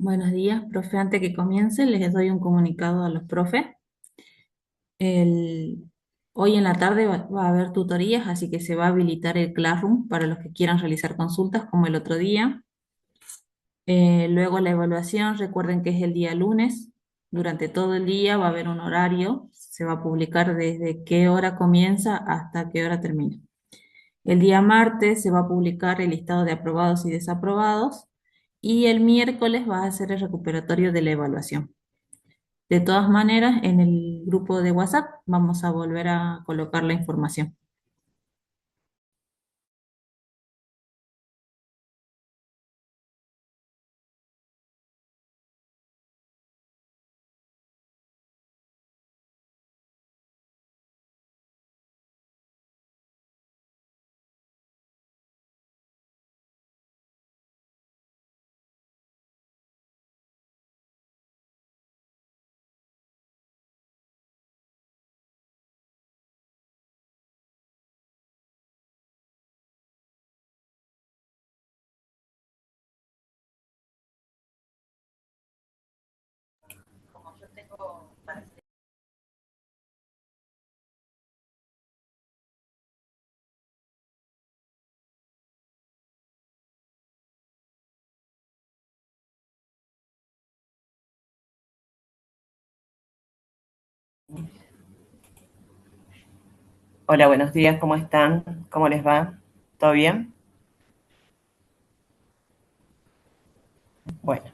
Buenos días, profe. Antes que comience, les doy un comunicado a los profes. El- Hoy en la tarde va a haber tutorías, así que se va a habilitar el Classroom para los que quieran realizar consultas, como el otro día. Luego la evaluación, recuerden que es el día lunes. Durante todo el día va a haber un horario. Se va a publicar desde qué hora comienza hasta qué hora termina. El día martes se va a publicar el listado de aprobados y desaprobados. Y el miércoles va a ser el recuperatorio de la evaluación. De todas maneras, en el grupo de WhatsApp vamos a volver a colocar la información. Hola, buenos días, ¿cómo están? ¿Cómo les va? ¿Todo bien? Bueno,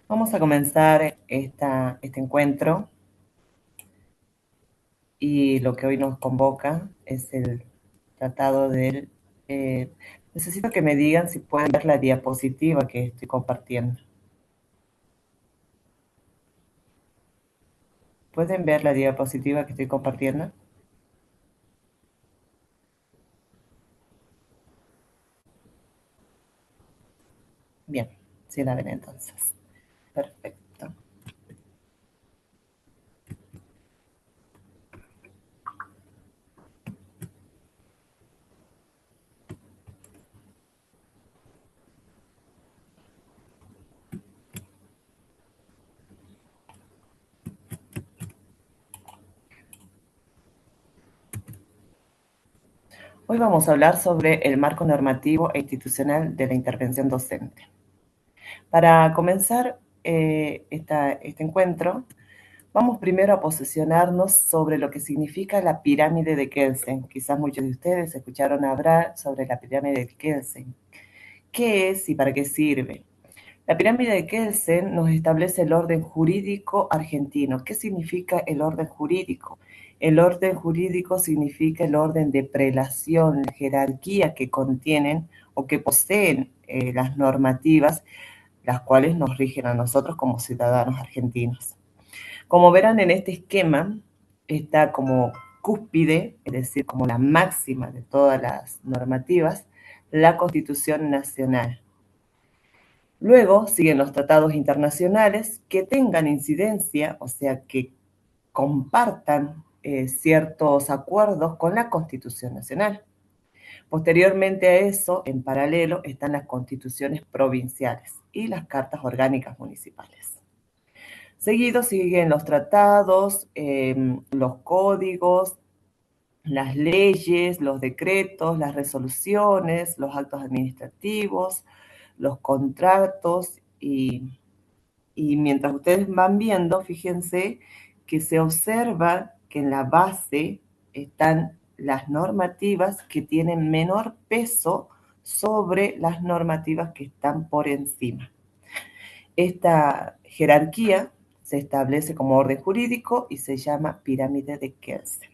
vamos a comenzar este encuentro y lo que hoy nos convoca es el tratado del... eh, necesito que me digan si pueden ver la diapositiva que estoy compartiendo. ¿Pueden ver la diapositiva que estoy compartiendo? Bien, sí la ven entonces. Perfecto. Hoy vamos a hablar sobre el marco normativo e institucional de la intervención docente. Para comenzar este encuentro, vamos primero a posicionarnos sobre lo que significa la pirámide de Kelsen. Quizás muchos de ustedes escucharon hablar sobre la pirámide de Kelsen. ¿Qué es y para qué sirve? La pirámide de Kelsen nos establece el orden jurídico argentino. ¿Qué significa el orden jurídico? El orden jurídico significa el orden de prelación, la jerarquía que contienen o que poseen las normativas, las cuales nos rigen a nosotros como ciudadanos argentinos. Como verán en este esquema, está como cúspide, es decir, como la máxima de todas las normativas, la Constitución Nacional. Luego siguen los tratados internacionales que tengan incidencia, o sea, que compartan ciertos acuerdos con la Constitución Nacional. Posteriormente a eso, en paralelo, están las constituciones provinciales y las cartas orgánicas municipales. Seguido siguen los tratados, los códigos, las leyes, los decretos, las resoluciones, los actos administrativos, los contratos y mientras ustedes van viendo, fíjense que se observa que en la base están las normativas que tienen menor peso sobre las normativas que están por encima. Esta jerarquía se establece como orden jurídico y se llama pirámide de Kelsen.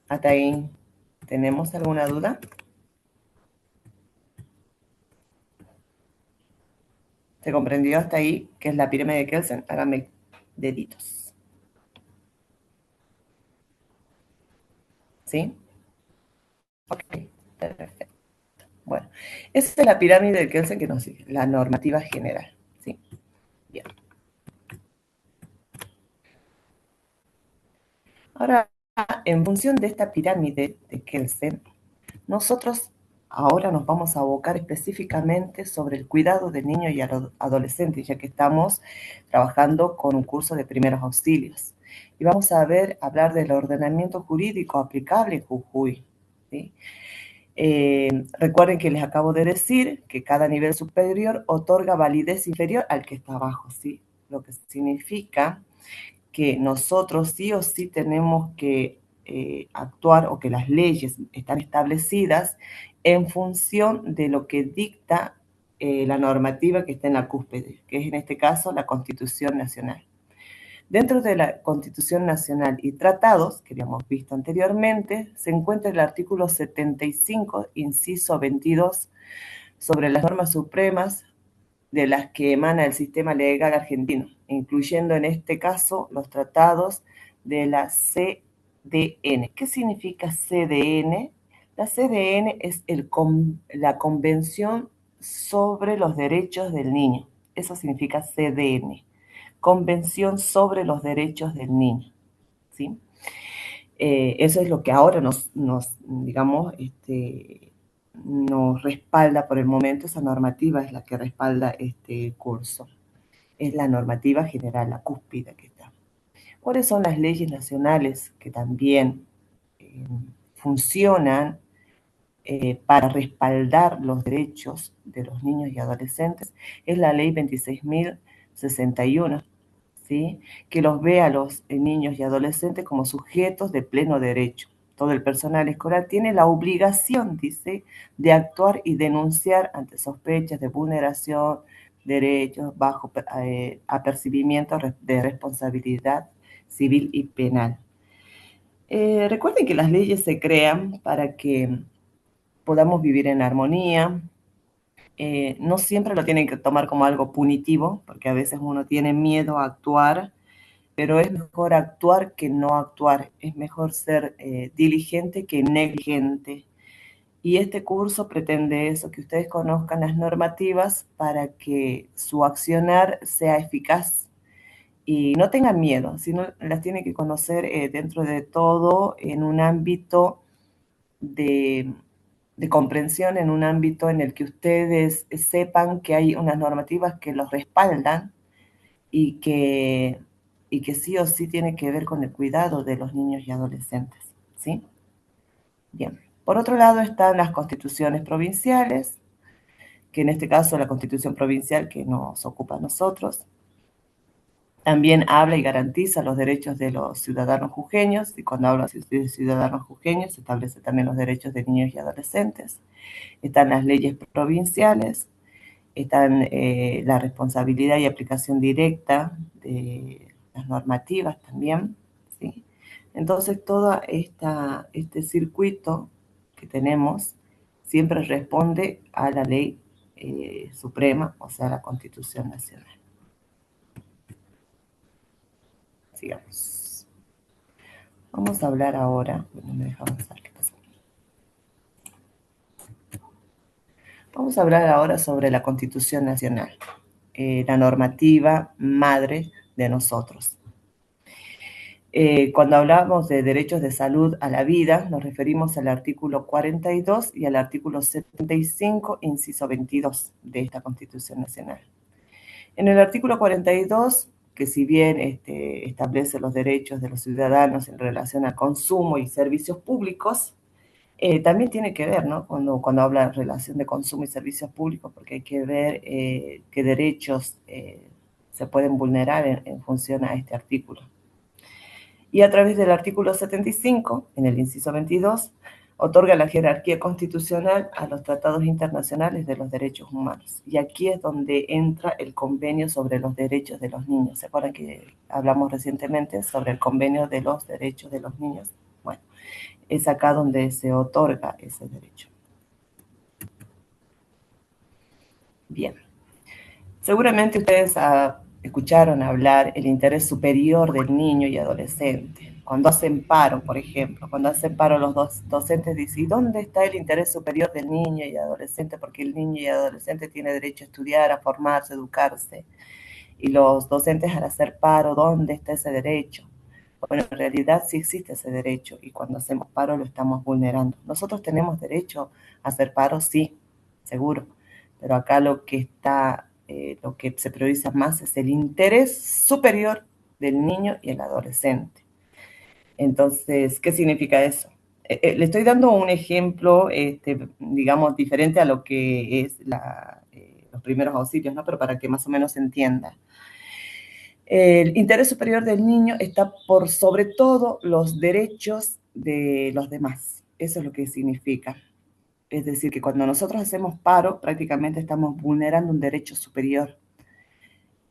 ¿Hasta ahí tenemos alguna duda? ¿Se comprendió hasta ahí qué es la pirámide de Kelsen? Háganme deditos. ¿Sí? Ok, perfecto. Bueno, esa es la pirámide de Kelsen que nos sigue, la normativa general. ¿Sí? Bien. Ahora, en función de esta pirámide de Kelsen, nosotros ahora nos vamos a abocar específicamente sobre el cuidado del niño y adolescente, ya que estamos trabajando con un curso de primeros auxilios. Y vamos a hablar del ordenamiento jurídico aplicable en Jujuy, ¿sí? Recuerden que les acabo de decir que cada nivel superior otorga validez inferior al que está abajo, ¿sí? Lo que significa que nosotros sí o sí tenemos que actuar, o que las leyes están establecidas en función de lo que dicta la normativa que está en la cúspide, que es en este caso la Constitución Nacional. Dentro de la Constitución Nacional y tratados, que habíamos visto anteriormente, se encuentra el artículo 75, inciso 22, sobre las normas supremas de las que emana el sistema legal argentino, incluyendo en este caso los tratados de la CDN. ¿Qué significa CDN? La CDN es la Convención sobre los Derechos del Niño. Eso significa CDN. Convención sobre los Derechos del Niño, ¿sí? Eso es lo que ahora digamos, nos respalda por el momento. Esa normativa es la que respalda este curso. Es la normativa general, la cúspide que está. ¿Cuáles son las leyes nacionales que también funcionan para respaldar los derechos de los niños y adolescentes? Es la ley 26.061, ¿sí? Que los ve a los niños y adolescentes como sujetos de pleno derecho. Todo el personal escolar tiene la obligación, dice, de actuar y denunciar ante sospechas de vulneración de derechos bajo apercibimiento de responsabilidad civil y penal. Recuerden que las leyes se crean para que podamos vivir en armonía. No siempre lo tienen que tomar como algo punitivo, porque a veces uno tiene miedo a actuar, pero es mejor actuar que no actuar. Es mejor ser diligente que negligente. Y este curso pretende eso, que ustedes conozcan las normativas para que su accionar sea eficaz y no tengan miedo, sino las tienen que conocer dentro de todo en un ámbito de, de comprensión, en un ámbito en el que ustedes sepan que hay unas normativas que los respaldan y que, y que sí o sí tiene que ver con el cuidado de los niños y adolescentes, ¿sí? Bien. Por otro lado están las constituciones provinciales, que en este caso la constitución provincial que nos ocupa a nosotros. También habla y garantiza los derechos de los ciudadanos jujeños, y cuando habla de ciudadanos jujeños se establece también los derechos de niños y adolescentes. Están las leyes provinciales, están la responsabilidad y aplicación directa de las normativas también, ¿sí? Entonces, todo este circuito que tenemos siempre responde a la ley suprema, o sea, la Constitución Nacional. Sigamos. Vamos a hablar ahora, no me deja avanzar, ¿qué pasa? Vamos a hablar ahora sobre la Constitución Nacional, la normativa madre de nosotros. Cuando hablamos de derechos de salud a la vida, nos referimos al artículo 42 y al artículo 75, inciso 22 de esta Constitución Nacional. En el artículo 42, que si bien establece los derechos de los ciudadanos en relación al consumo y servicios públicos, también tiene que ver, ¿no? Cuando habla de relación de consumo y servicios públicos, porque hay que ver qué derechos se pueden vulnerar en función a este artículo. Y a través del artículo 75, en el inciso 22, otorga la jerarquía constitucional a los tratados internacionales de los derechos humanos. Y aquí es donde entra el convenio sobre los derechos de los niños. ¿Se acuerdan que hablamos recientemente sobre el convenio de los derechos de los niños? Bueno, es acá donde se otorga ese derecho. Bien. Seguramente ustedes escucharon hablar el interés superior del niño y adolescente. Cuando hacen paro, por ejemplo, cuando hacen paro los docentes dicen, ¿y dónde está el interés superior del niño y adolescente? Porque el niño y adolescente tiene derecho a estudiar, a formarse, a educarse. Y los docentes al hacer paro, ¿dónde está ese derecho? Bueno, en realidad sí existe ese derecho y cuando hacemos paro lo estamos vulnerando. Nosotros tenemos derecho a hacer paro, sí, seguro, pero acá lo que se prioriza más es el interés superior del niño y el adolescente. Entonces, ¿qué significa eso? Le estoy dando un ejemplo, digamos, diferente a lo que es los primeros auxilios, ¿no? Pero para que más o menos se entienda. El interés superior del niño está por sobre todo los derechos de los demás. Eso es lo que significa. Es decir, que cuando nosotros hacemos paro, prácticamente estamos vulnerando un derecho superior.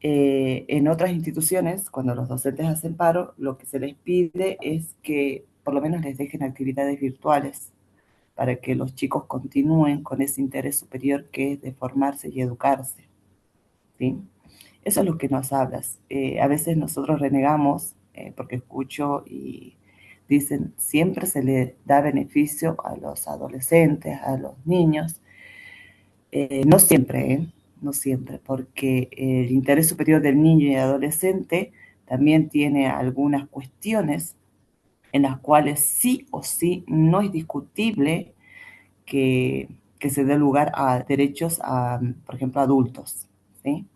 En otras instituciones, cuando los docentes hacen paro, lo que se les pide es que por lo menos les dejen actividades virtuales para que los chicos continúen con ese interés superior que es de formarse y educarse, ¿sí? Eso es lo que nos hablas. A veces nosotros renegamos porque escucho y dicen siempre se le da beneficio a los adolescentes, a los niños. No siempre, no siempre, porque el interés superior del niño y adolescente también tiene algunas cuestiones en las cuales sí o sí no es discutible que, que se dé lugar a derechos a, por ejemplo, adultos, ¿sí?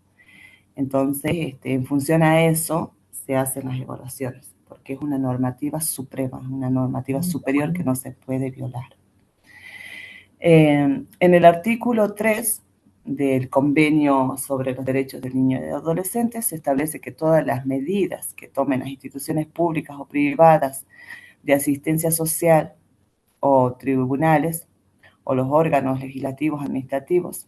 Entonces, en función a eso, se hacen las evaluaciones, porque es una normativa suprema, una normativa superior que no se puede violar. En el artículo 3 del Convenio sobre los Derechos del Niño y del Adolescente se establece que todas las medidas que tomen las instituciones públicas o privadas de asistencia social o tribunales o los órganos legislativos administrativos,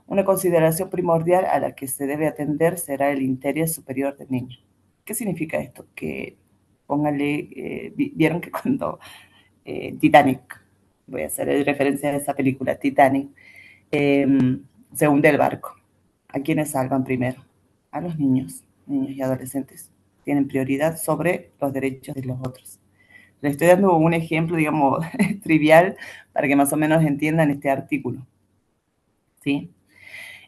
una consideración primordial a la que se debe atender será el interés superior del niño. ¿Qué significa esto? Que pónganle, vieron que cuando Titanic, voy a hacer referencia a esa película, Titanic, eh, se hunde el barco. ¿A quiénes salvan primero? A los niños, niños y adolescentes. Tienen prioridad sobre los derechos de los otros. Les estoy dando un ejemplo, digamos, trivial para que más o menos entiendan este artículo, ¿sí?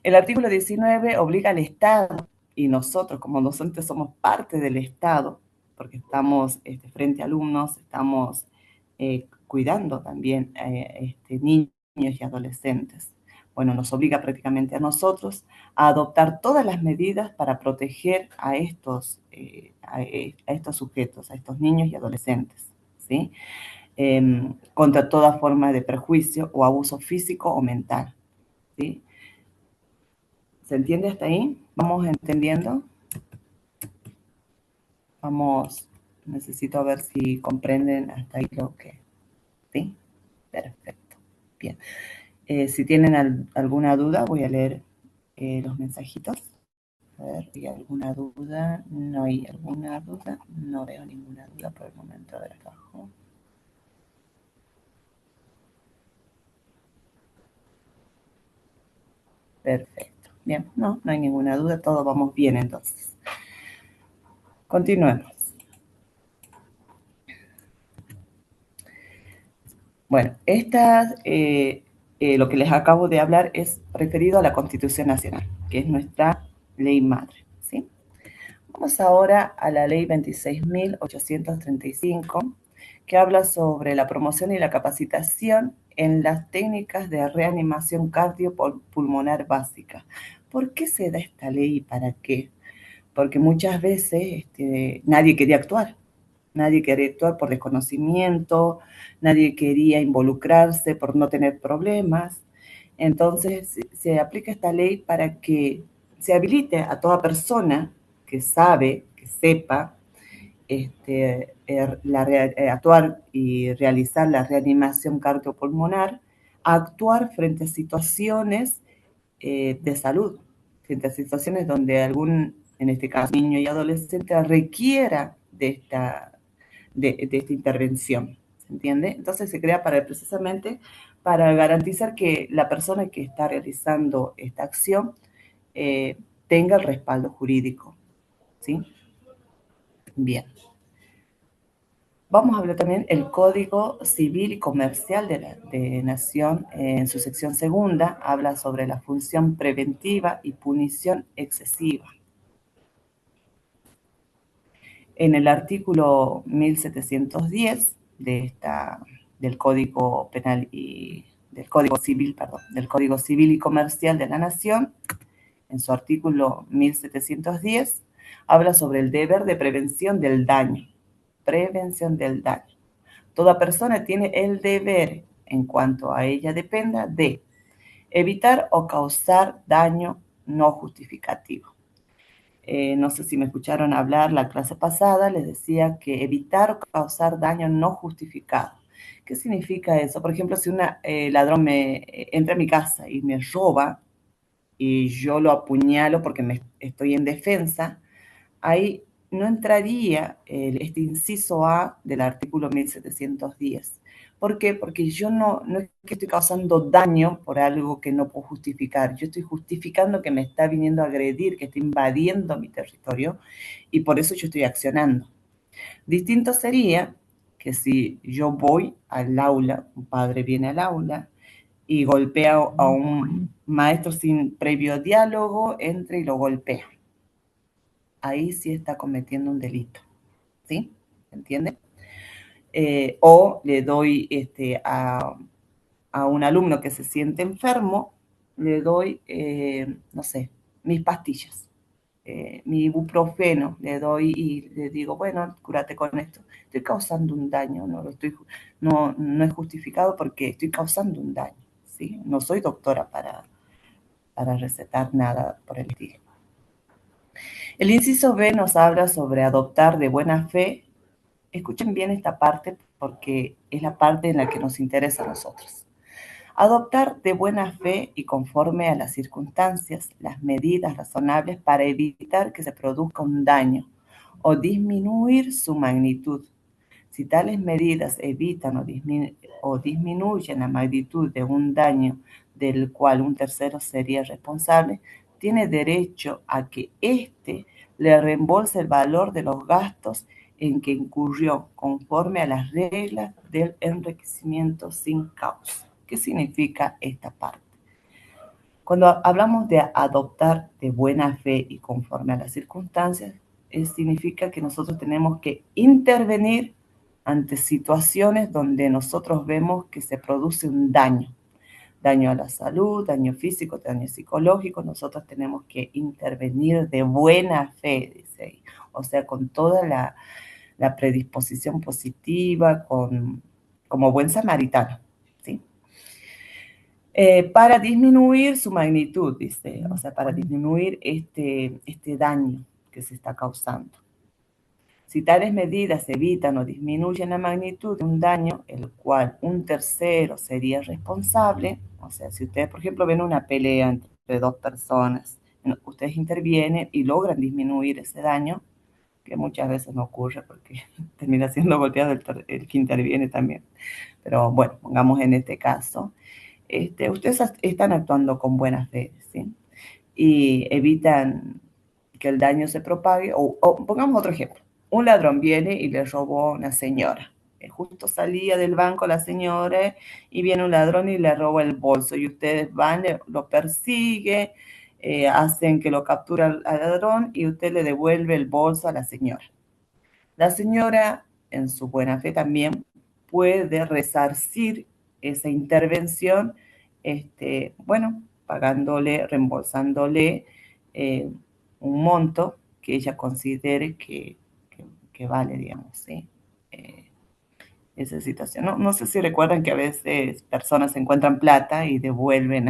El artículo 19 obliga al Estado, y nosotros como docentes somos parte del Estado, porque estamos frente a alumnos, estamos cuidando también niños y adolescentes. Bueno, nos obliga prácticamente a nosotros a adoptar todas las medidas para proteger a estos sujetos, a estos niños y adolescentes, ¿sí? Contra toda forma de prejuicio o abuso físico o mental, ¿sí? ¿Se entiende hasta ahí? ¿Vamos entendiendo? Vamos, necesito ver si comprenden hasta ahí lo que... ¿Sí? Perfecto. Bien. Si tienen alguna duda, voy a leer los mensajitos. A ver, ¿hay alguna duda? No hay alguna duda. No veo ninguna duda por el momento. A ver, acá abajo. Perfecto. Bien, no hay ninguna duda. Todos vamos bien entonces. Continuemos. Bueno, lo que les acabo de hablar es referido a la Constitución Nacional, que es nuestra ley madre, ¿sí? Vamos ahora a la ley 26.835, que habla sobre la promoción y la capacitación en las técnicas de reanimación cardiopulmonar básica. ¿Por qué se da esta ley y para qué? Porque muchas veces nadie quería actuar. Nadie quería actuar por desconocimiento, nadie quería involucrarse por no tener problemas. Entonces se aplica esta ley para que se habilite a toda persona que sabe, que sepa, actuar y realizar la reanimación cardiopulmonar, a actuar frente a situaciones de salud, frente a situaciones donde en este caso, niño y adolescente requiera de esta intervención, ¿se entiende? Entonces se crea precisamente para garantizar que la persona que está realizando esta acción tenga el respaldo jurídico, ¿sí? Bien. Vamos a hablar también del Código Civil y Comercial de Nación, en su sección segunda, habla sobre la función preventiva y punición excesiva. En el artículo 1710 del Código Penal y del Código Civil, perdón, del Código Civil y Comercial de la Nación, en su artículo 1710, habla sobre el deber de prevención del daño. Prevención del daño. Toda persona tiene el deber, en cuanto a ella dependa, de evitar o causar daño no justificativo. No sé si me escucharon hablar la clase pasada, les decía que evitar o causar daño no justificado. ¿Qué significa eso? Por ejemplo, si un ladrón entra a mi casa y me roba y yo lo apuñalo porque estoy en defensa, ahí no entraría este inciso A del artículo 1710. ¿Por qué? Porque yo no es que estoy causando daño por algo que no puedo justificar. Yo estoy justificando que me está viniendo a agredir, que está invadiendo mi territorio y por eso yo estoy accionando. Distinto sería que si yo voy al aula, un padre viene al aula y golpea a un maestro sin previo diálogo, entra y lo golpea. Ahí sí está cometiendo un delito. ¿Sí? ¿Entiende? O le doy a un alumno que se siente enfermo, le doy, no sé, mis pastillas, mi ibuprofeno, le doy y le digo, bueno, cúrate con esto. Estoy causando un daño, no es justificado porque estoy causando un daño, ¿sí? No soy doctora para recetar nada por el estilo. El inciso B nos habla sobre adoptar de buena fe. Escuchen bien esta parte porque es la parte en la que nos interesa a nosotros. Adoptar de buena fe y conforme a las circunstancias las medidas razonables para evitar que se produzca un daño o disminuir su magnitud. Si tales medidas evitan o disminuyen la magnitud de un daño del cual un tercero sería responsable, tiene derecho a que éste le reembolse el valor de los gastos en que incurrió conforme a las reglas del enriquecimiento sin causa. ¿Qué significa esta parte? Cuando hablamos de adoptar de buena fe y conforme a las circunstancias, significa que nosotros tenemos que intervenir ante situaciones donde nosotros vemos que se produce un daño, daño a la salud, daño físico, daño psicológico. Nosotros tenemos que intervenir de buena fe, dice ahí, o sea, con toda la predisposición positiva, como buen samaritano, ¿sí? Para disminuir su magnitud, dice, o sea, para disminuir este daño que se está causando. Si tales medidas evitan o disminuyen la magnitud de un daño, el cual un tercero sería responsable, o sea, si ustedes, por ejemplo, ven una pelea entre dos personas, ustedes intervienen y logran disminuir ese daño, que muchas veces no ocurre porque termina siendo golpeado el que interviene también. Pero bueno, pongamos en este caso, ustedes están actuando con buena fe, ¿sí? Y evitan que el daño se propague. O pongamos otro ejemplo. Un ladrón viene y le robó a una señora. Justo salía del banco la señora y viene un ladrón y le roba el bolso. Y ustedes van, lo persiguen, hacen que lo capture al ladrón y usted le devuelve el bolso a la señora. La señora, en su buena fe también, puede resarcir esa intervención, bueno, pagándole, reembolsándole un monto que ella considere que vale, digamos, ¿sí? Esa situación. No sé si recuerdan que a veces personas encuentran plata y devuelven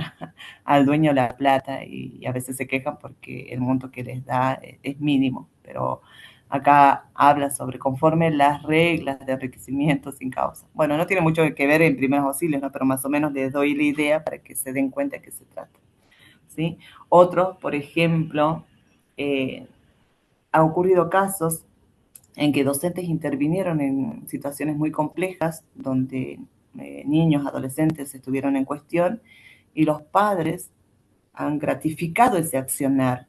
al dueño la plata y a veces se quejan porque el monto que les da es mínimo, pero acá habla sobre conforme las reglas de enriquecimiento sin causa. Bueno, no tiene mucho que ver en primeros auxilios, ¿no? Pero más o menos les doy la idea para que se den cuenta de qué se trata, ¿sí? Otros, por ejemplo, ha ocurrido casos en que docentes intervinieron en situaciones muy complejas donde niños, adolescentes estuvieron en cuestión y los padres han gratificado ese accionar,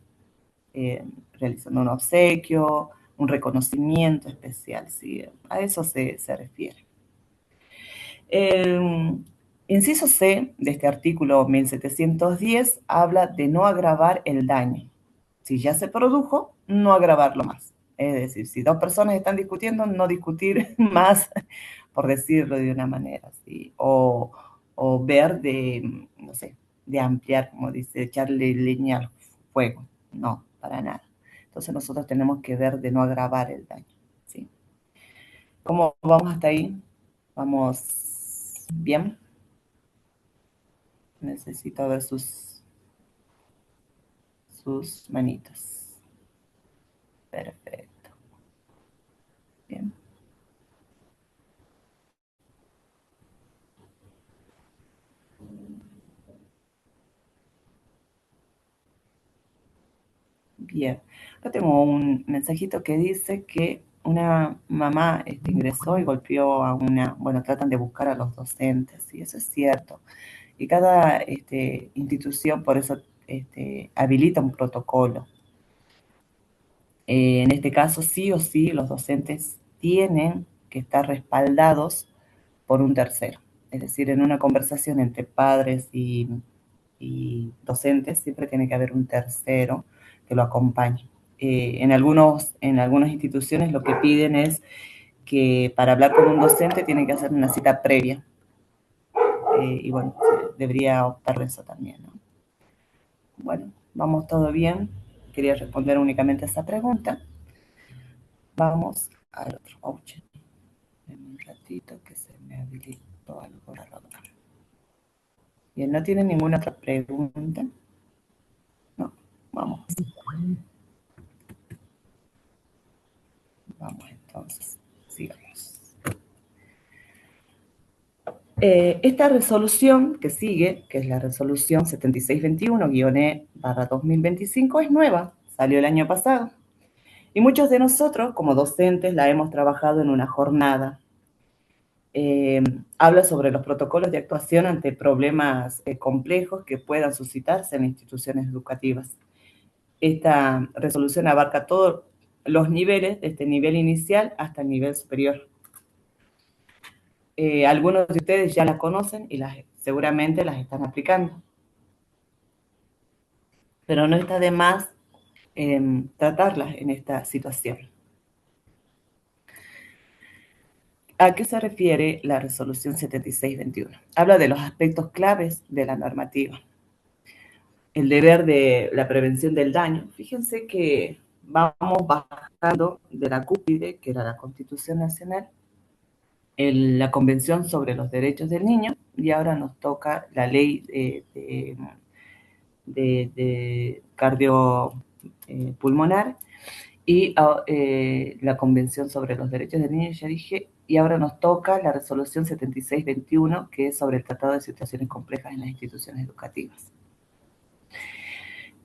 realizando un obsequio, un reconocimiento especial, ¿sí? A eso se refiere. El inciso C de este artículo 1710 habla de no agravar el daño. Si ya se produjo, no agravarlo más. Es decir, si dos personas están discutiendo, no discutir más, por decirlo de una manera, ¿sí? O ver de, no sé, de ampliar, como dice, echarle leña al fuego. No, para nada. Entonces nosotros tenemos que ver de no agravar el daño, ¿sí? ¿Cómo vamos hasta ahí? ¿Vamos bien? Necesito ver sus manitos. Perfecto. Bien. Bien. Acá tengo un mensajito que dice que una mamá ingresó y golpeó a una, bueno, tratan de buscar a los docentes, y eso es cierto. Y cada institución por eso habilita un protocolo. En este caso, sí o sí, los docentes tienen que estar respaldados por un tercero. Es decir, en una conversación entre padres y docentes siempre tiene que haber un tercero que lo acompañe. En algunas instituciones lo que piden es que para hablar con un docente tienen que hacer una cita previa. Y bueno, debería optar de eso también, ¿no? Bueno, vamos todo bien. Quería responder únicamente a esa pregunta. Vamos al otro. Ouch. En un ratito que se me habilitó algo raro acá. Bien, ¿no tiene ninguna otra pregunta? No, vamos. Vamos entonces, sigamos. Esta resolución que sigue, que es la resolución 7621-E/2025, es nueva, salió el año pasado. Y muchos de nosotros, como docentes, la hemos trabajado en una jornada. Habla sobre los protocolos de actuación ante problemas complejos que puedan suscitarse en instituciones educativas. Esta resolución abarca todos los niveles, desde el nivel inicial hasta el nivel superior. Algunos de ustedes ya las conocen y seguramente las están aplicando, pero no está de más tratarlas en esta situación. ¿A qué se refiere la resolución 7621? Habla de los aspectos claves de la normativa. El deber de la prevención del daño. Fíjense que vamos bajando de la cúspide, que era la Constitución Nacional, la Convención sobre los Derechos del Niño, y ahora nos toca la ley de cardiopulmonar y la Convención sobre los Derechos del Niño, ya dije, y ahora nos toca la resolución 7621, que es sobre el Tratado de Situaciones Complejas en las Instituciones Educativas.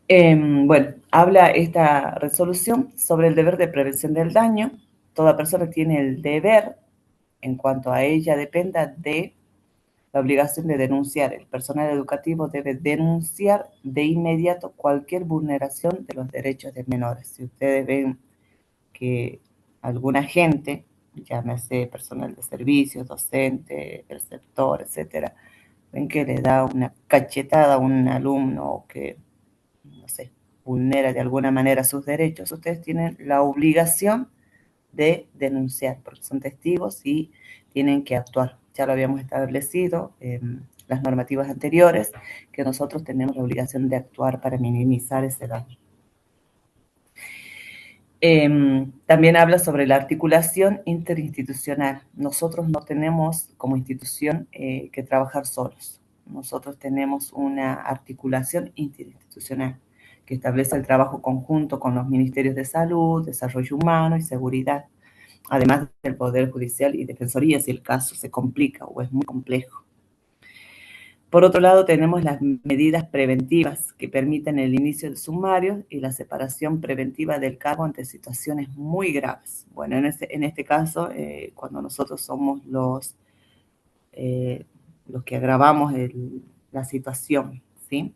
Bueno, habla esta resolución sobre el deber de prevención del daño. Toda persona tiene el deber, en cuanto a ella dependa, de la obligación de denunciar. El personal educativo debe denunciar de inmediato cualquier vulneración de los derechos de menores. Si ustedes ven que alguna gente, llámese personal de servicios, docente, preceptor, etcétera, ven que le da una cachetada a un alumno o que, no sé, vulnera de alguna manera sus derechos, ustedes tienen la obligación de denunciar, porque son testigos y tienen que actuar. Ya lo habíamos establecido en las normativas anteriores, que nosotros tenemos la obligación de actuar para minimizar ese daño. También habla sobre la articulación interinstitucional. Nosotros no tenemos como institución que trabajar solos. Nosotros tenemos una articulación interinstitucional que establece el trabajo conjunto con los ministerios de salud, desarrollo humano y seguridad, además del Poder Judicial y Defensoría si el caso se complica o es muy complejo. Por otro lado, tenemos las medidas preventivas que permiten el inicio del sumario y la separación preventiva del cargo ante situaciones muy graves. Bueno, en este caso, cuando nosotros somos los que agravamos la situación, ¿sí?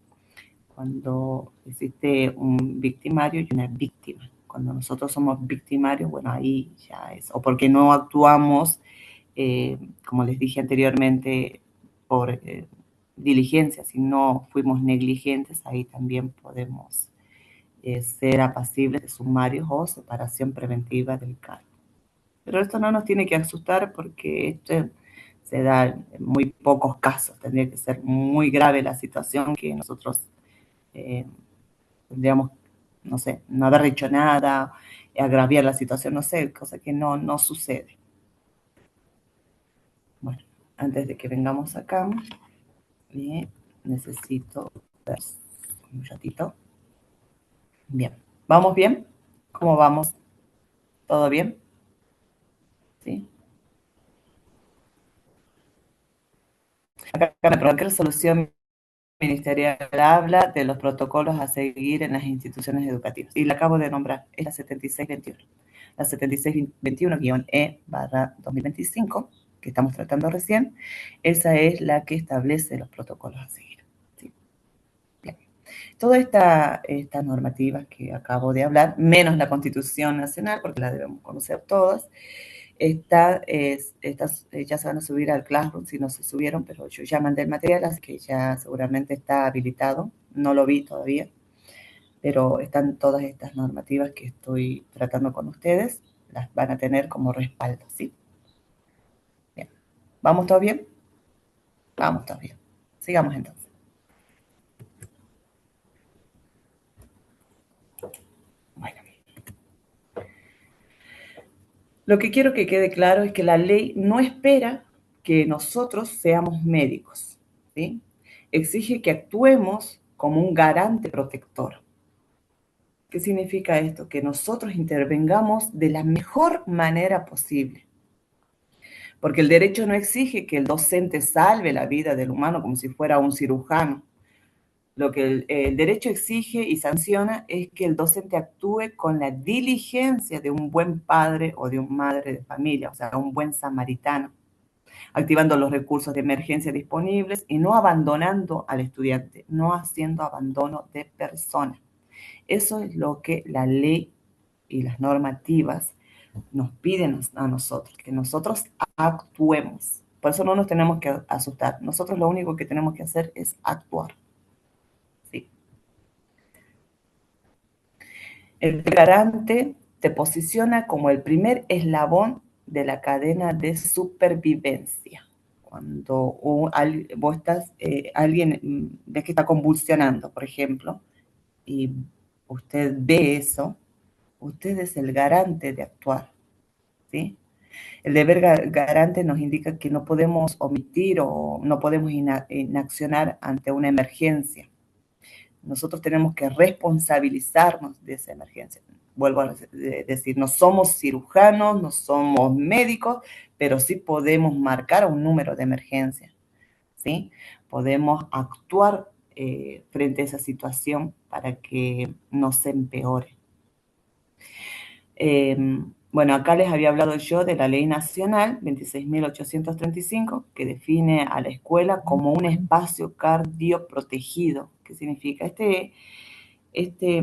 Cuando existe un victimario y una víctima. Cuando nosotros somos victimarios, bueno, ahí ya es, o porque no actuamos, como les dije anteriormente, por diligencia, si no fuimos negligentes, ahí también podemos ser apacibles de sumarios o separación preventiva del cargo. Pero esto no nos tiene que asustar porque esto se da en muy pocos casos. Tendría que ser muy grave la situación que nosotros tendríamos, no sé, no haber hecho nada, agraviar la situación, no sé, cosa que no sucede. Bueno, antes de que vengamos acá, necesito ver un ratito. Bien, ¿vamos bien? ¿Cómo vamos? ¿Todo bien? ¿Sí? Acá me pregunta qué resolución ministerial habla de los protocolos a seguir en las instituciones educativas. Y la acabo de nombrar, es la 7621. La 7621-E/2025, que estamos tratando recién, esa es la que establece los protocolos a seguir. ¿Sí? Bien. Todas estas normativas que acabo de hablar, menos la Constitución Nacional, porque la debemos conocer todas, estas ya se van a subir al Classroom, si no se subieron, pero yo ya mandé el material, así que ya seguramente está habilitado. No lo vi todavía, pero están todas estas normativas que estoy tratando con ustedes, las van a tener como respaldo, ¿sí? Bien. ¿Vamos todo bien? Vamos todo bien. Sigamos entonces. Bueno, lo que quiero que quede claro es que la ley no espera que nosotros seamos médicos, ¿sí? Exige que actuemos como un garante protector. ¿Qué significa esto? Que nosotros intervengamos de la mejor manera posible. Porque el derecho no exige que el docente salve la vida del humano como si fuera un cirujano. Lo que el derecho exige y sanciona es que el docente actúe con la diligencia de un buen padre o de una madre de familia, o sea, un buen samaritano, activando los recursos de emergencia disponibles y no abandonando al estudiante, no haciendo abandono de persona. Eso es lo que la ley y las normativas nos piden a nosotros, que nosotros actuemos. Por eso no nos tenemos que asustar. Nosotros lo único que tenemos que hacer es actuar. ¿Sí? El garante te posiciona como el primer eslabón de la cadena de supervivencia. Cuando vos estás, alguien ves que está convulsionando, por ejemplo, y usted ve eso, usted es el garante de actuar, ¿sí? El deber garante nos indica que no podemos omitir o no podemos inaccionar ante una emergencia. Nosotros tenemos que responsabilizarnos de esa emergencia. Vuelvo a decir, no somos cirujanos, no somos médicos, pero sí podemos marcar un número de emergencia, ¿sí? Podemos actuar frente a esa situación para que no se empeore. Bueno, acá les había hablado yo de la Ley Nacional 26.835, que define a la escuela como un espacio cardioprotegido. ¿Qué significa? Este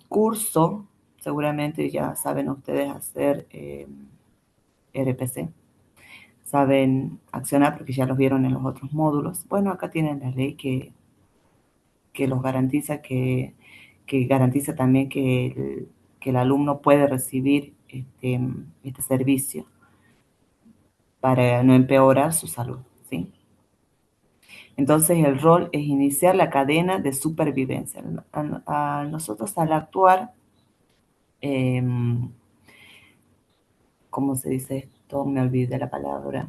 curso, seguramente ya saben ustedes hacer RPC, saben accionar porque ya los vieron en los otros módulos. Bueno, acá tienen la ley que los garantiza, que garantiza también que el alumno puede recibir este servicio para no empeorar su salud, ¿sí? Entonces el rol es iniciar la cadena de supervivencia. A nosotros al actuar, ¿cómo se dice esto? Me olvidé la palabra.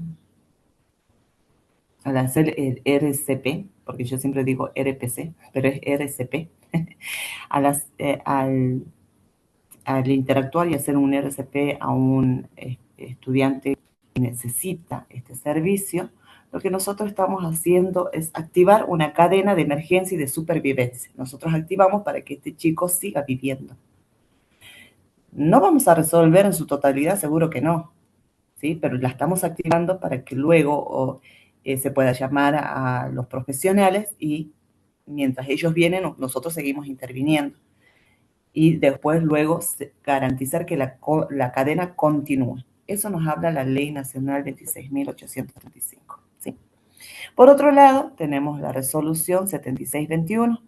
Al hacer el RCP, porque yo siempre digo RPC, pero es RCP, al interactuar y hacer un RCP a un estudiante que necesita este servicio, lo que nosotros estamos haciendo es activar una cadena de emergencia y de supervivencia. Nosotros activamos para que este chico siga viviendo. No vamos a resolver en su totalidad, seguro que no, ¿sí? Pero la estamos activando para que luego se pueda llamar a los profesionales y mientras ellos vienen, nosotros seguimos interviniendo y después luego garantizar que la cadena continúe. Eso nos habla la Ley Nacional 26.835. ¿Sí? Por otro lado, tenemos la resolución 7621,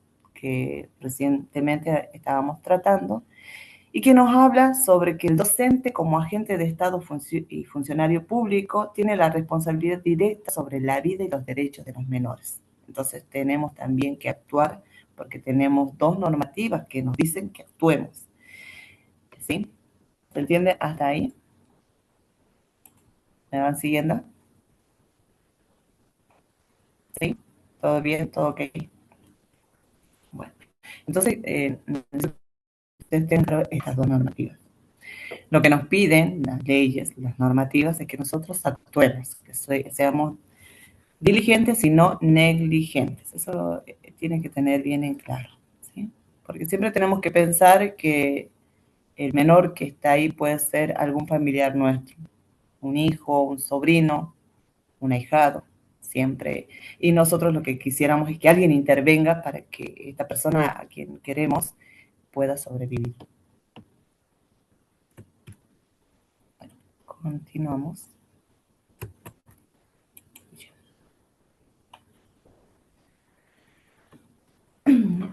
que recientemente estábamos tratando, y que nos habla sobre que el docente como agente de Estado y funcionario público tiene la responsabilidad directa sobre la vida y los derechos de los menores. Entonces tenemos también que actuar porque tenemos dos normativas que nos dicen que actuemos. ¿Sí? ¿Se entiende hasta ahí? ¿Me van siguiendo? ¿Sí? ¿Todo bien? ¿Todo ok? Bueno, entonces, ustedes tienen estas dos normativas. Lo que nos piden las leyes, las normativas, es que nosotros actuemos, que seamos diligentes y no negligentes. Eso tiene que tener bien en claro, ¿sí? Porque siempre tenemos que pensar que el menor que está ahí puede ser algún familiar nuestro, un hijo, un sobrino, un ahijado, siempre. Y nosotros lo que quisiéramos es que alguien intervenga para que esta persona a quien queremos pueda sobrevivir. Bueno, continuamos.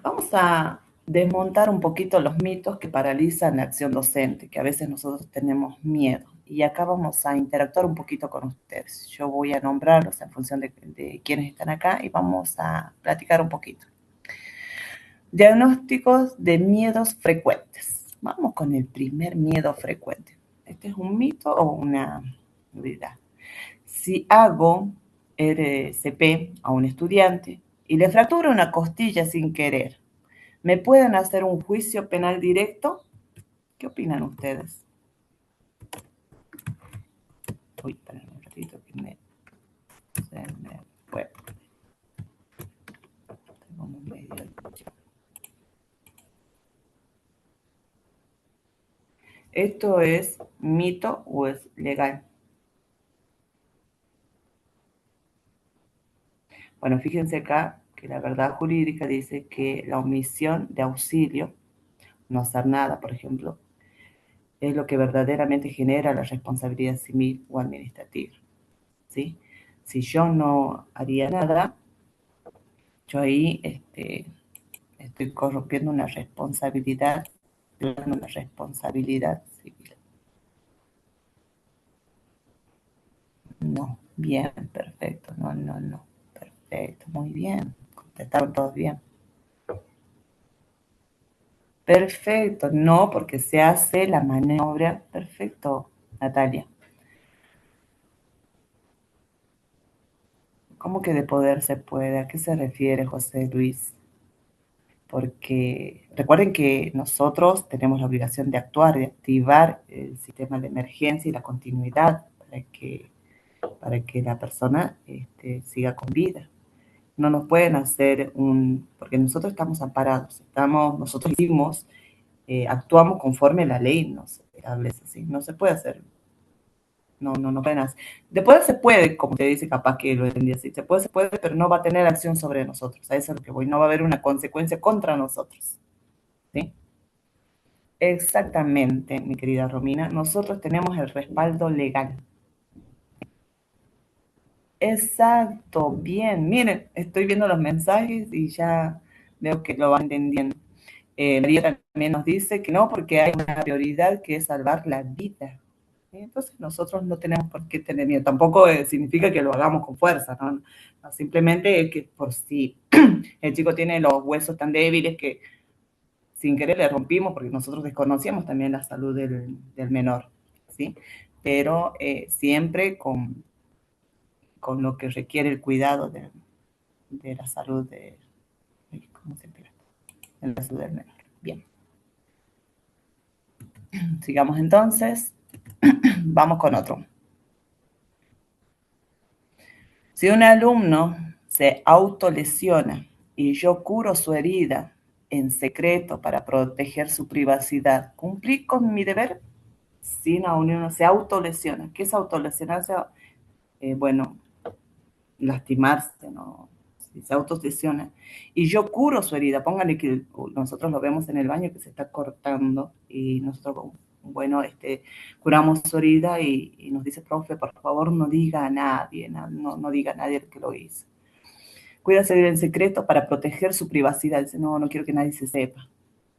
Vamos a desmontar un poquito los mitos que paralizan la acción docente, que a veces nosotros tenemos miedo. Y acá vamos a interactuar un poquito con ustedes. Yo voy a nombrarlos en función de quiénes están acá y vamos a platicar un poquito. Diagnósticos de miedos frecuentes. Vamos con el primer miedo frecuente. ¿Este es un mito o una realidad? Si hago RCP a un estudiante y le fracturo una costilla sin querer, ¿me pueden hacer un juicio penal directo? ¿Qué opinan ustedes? Uy, esperen un ratito que se me fue. Tengo un medio. ¿Esto es mito o es legal? Bueno, fíjense acá que la verdad jurídica dice que la omisión de auxilio, no hacer nada, por ejemplo, es lo que verdaderamente genera la responsabilidad civil o administrativa, ¿sí? Si yo no haría nada, yo ahí estoy corrompiendo una responsabilidad civil. No, bien, perfecto, no, perfecto, muy bien, contestaron todos bien. Perfecto, no, porque se hace la maniobra. Perfecto, Natalia. ¿Cómo que de poder se puede? ¿A qué se refiere José Luis? Porque recuerden que nosotros tenemos la obligación de actuar, de activar el sistema de emergencia y la continuidad para que la persona siga con vida. No nos pueden hacer porque nosotros estamos amparados, nosotros hicimos, actuamos conforme la ley nos establece, ¿sí? No se puede hacer. No pueden hacer. Después se puede, como te dice, capaz que lo entendí así, se puede, pero no va a tener acción sobre nosotros. A eso es lo que voy. No va a haber una consecuencia contra nosotros. ¿Sí? Exactamente, mi querida Romina. Nosotros tenemos el respaldo legal. Exacto, bien. Miren, estoy viendo los mensajes y ya veo que lo van entendiendo. María también nos dice que no, porque hay una prioridad que es salvar la vida. Entonces nosotros no tenemos por qué tener miedo. Tampoco significa que lo hagamos con fuerza, ¿no? No, simplemente es que por si el chico tiene los huesos tan débiles que sin querer le rompimos, porque nosotros desconocíamos también la salud del menor, ¿sí? Pero siempre con lo que requiere el cuidado de la salud ¿cómo se llama? De la salud del menor. Bien, sigamos entonces. Vamos con otro. Si un alumno se autolesiona y yo curo su herida en secreto para proteger su privacidad, ¿cumplí con mi deber? Si uno se autolesiona. ¿Qué es autolesionarse? Bueno, lastimarse, ¿no? Si se autolesiona. Y yo curo su herida. Pónganle que nosotros lo vemos en el baño que se está cortando y nosotros, bueno, curamos su herida y nos dice, profe, por favor no diga a nadie, no diga a nadie que lo hizo. Cuida seguir en secreto para proteger su privacidad. Dice, no, no quiero que nadie se sepa.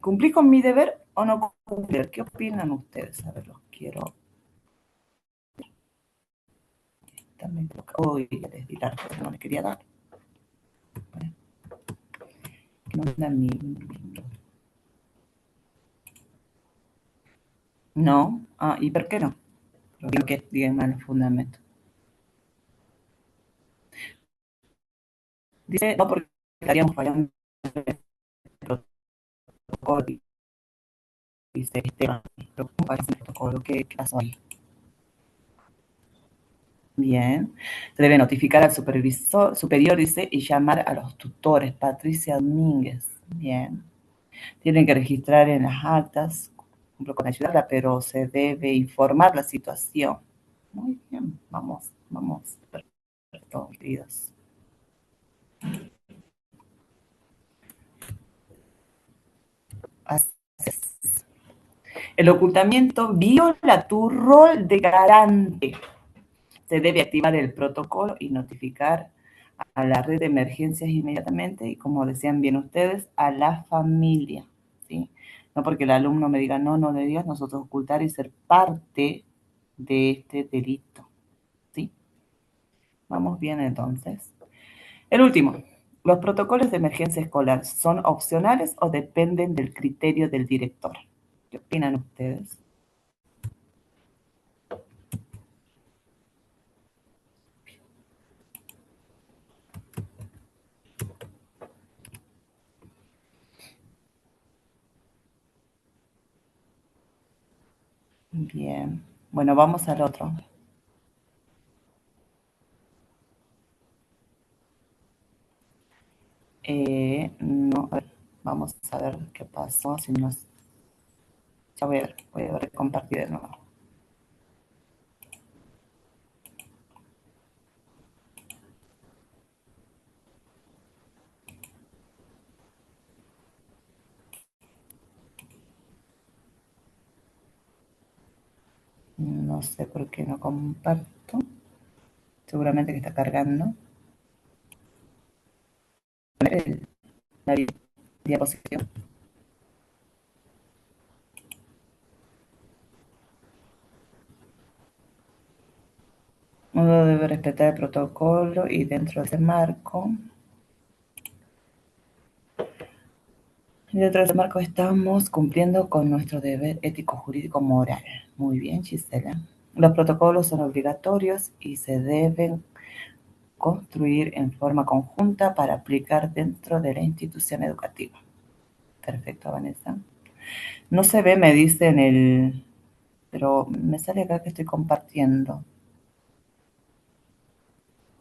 ¿Cumplí con mi deber o no cumplí? ¿Qué opinan ustedes? A ver, los quiero. Uy, ya les di la respuesta, no les quería dar. No, no. Ah, ¿y por qué no? Digo que digan mal el fundamento. Dice, no, porque estaríamos fallando el protocolo. Dice Esteban, pero ¿cómo fallamos el protocolo? ¿Qué pasó ahí? Bien. Se debe notificar al supervisor, superior, dice, y llamar a los tutores. Patricia Domínguez. Bien. Tienen que registrar en las actas, cumplo con ayudarla, pero se debe informar la situación. Muy bien, vamos. Perfecto, queridos. Así es. El ocultamiento viola tu rol de garante. Se debe activar el protocolo y notificar a la red de emergencias inmediatamente y, como decían bien ustedes, a la familia, ¿sí? No porque el alumno me diga, no, no le digas, nosotros ocultar y ser parte de este delito, ¿sí? Vamos bien entonces. El último, ¿los protocolos de emergencia escolar son opcionales o dependen del criterio del director? ¿Qué opinan ustedes? Bien, bueno, vamos al otro. No, a ver, vamos a ver qué pasó. Si nos, ya voy a compartir de nuevo. No sé por qué no comparto. Seguramente que está cargando. La diapositiva. Uno debe respetar el protocolo y dentro de ese marco. Y dentro de ese marco estamos cumpliendo con nuestro deber ético, jurídico, moral. Muy bien, Gisela. Los protocolos son obligatorios y se deben construir en forma conjunta para aplicar dentro de la institución educativa. Perfecto, Vanessa. No se ve, me dice en el... Pero me sale acá que estoy compartiendo.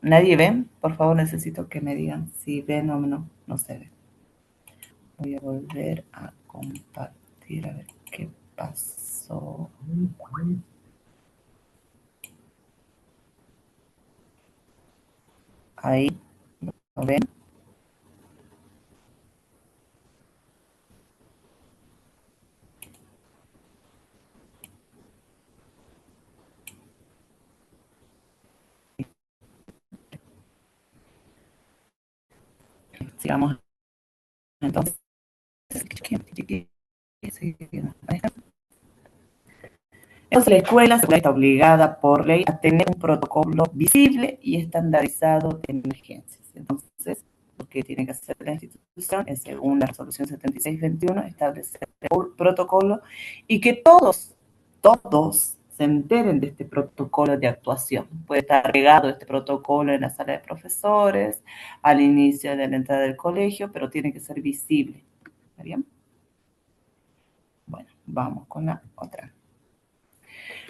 ¿Nadie ve? Por favor, necesito que me digan si ven o no. No se ve. Voy a volver a compartir a ver qué pasó. Ahí, ¿lo ven? Sigamos entonces. Entonces, la escuela está obligada por ley a tener un protocolo visible y estandarizado de emergencias. Entonces, lo que tiene que hacer la institución es, según la resolución 7621, establecer un protocolo y que todos se enteren de este protocolo de actuación. Puede estar regado este protocolo en la sala de profesores, al inicio de la entrada del colegio, pero tiene que ser visible. ¿Está bien? Bueno, vamos con la otra.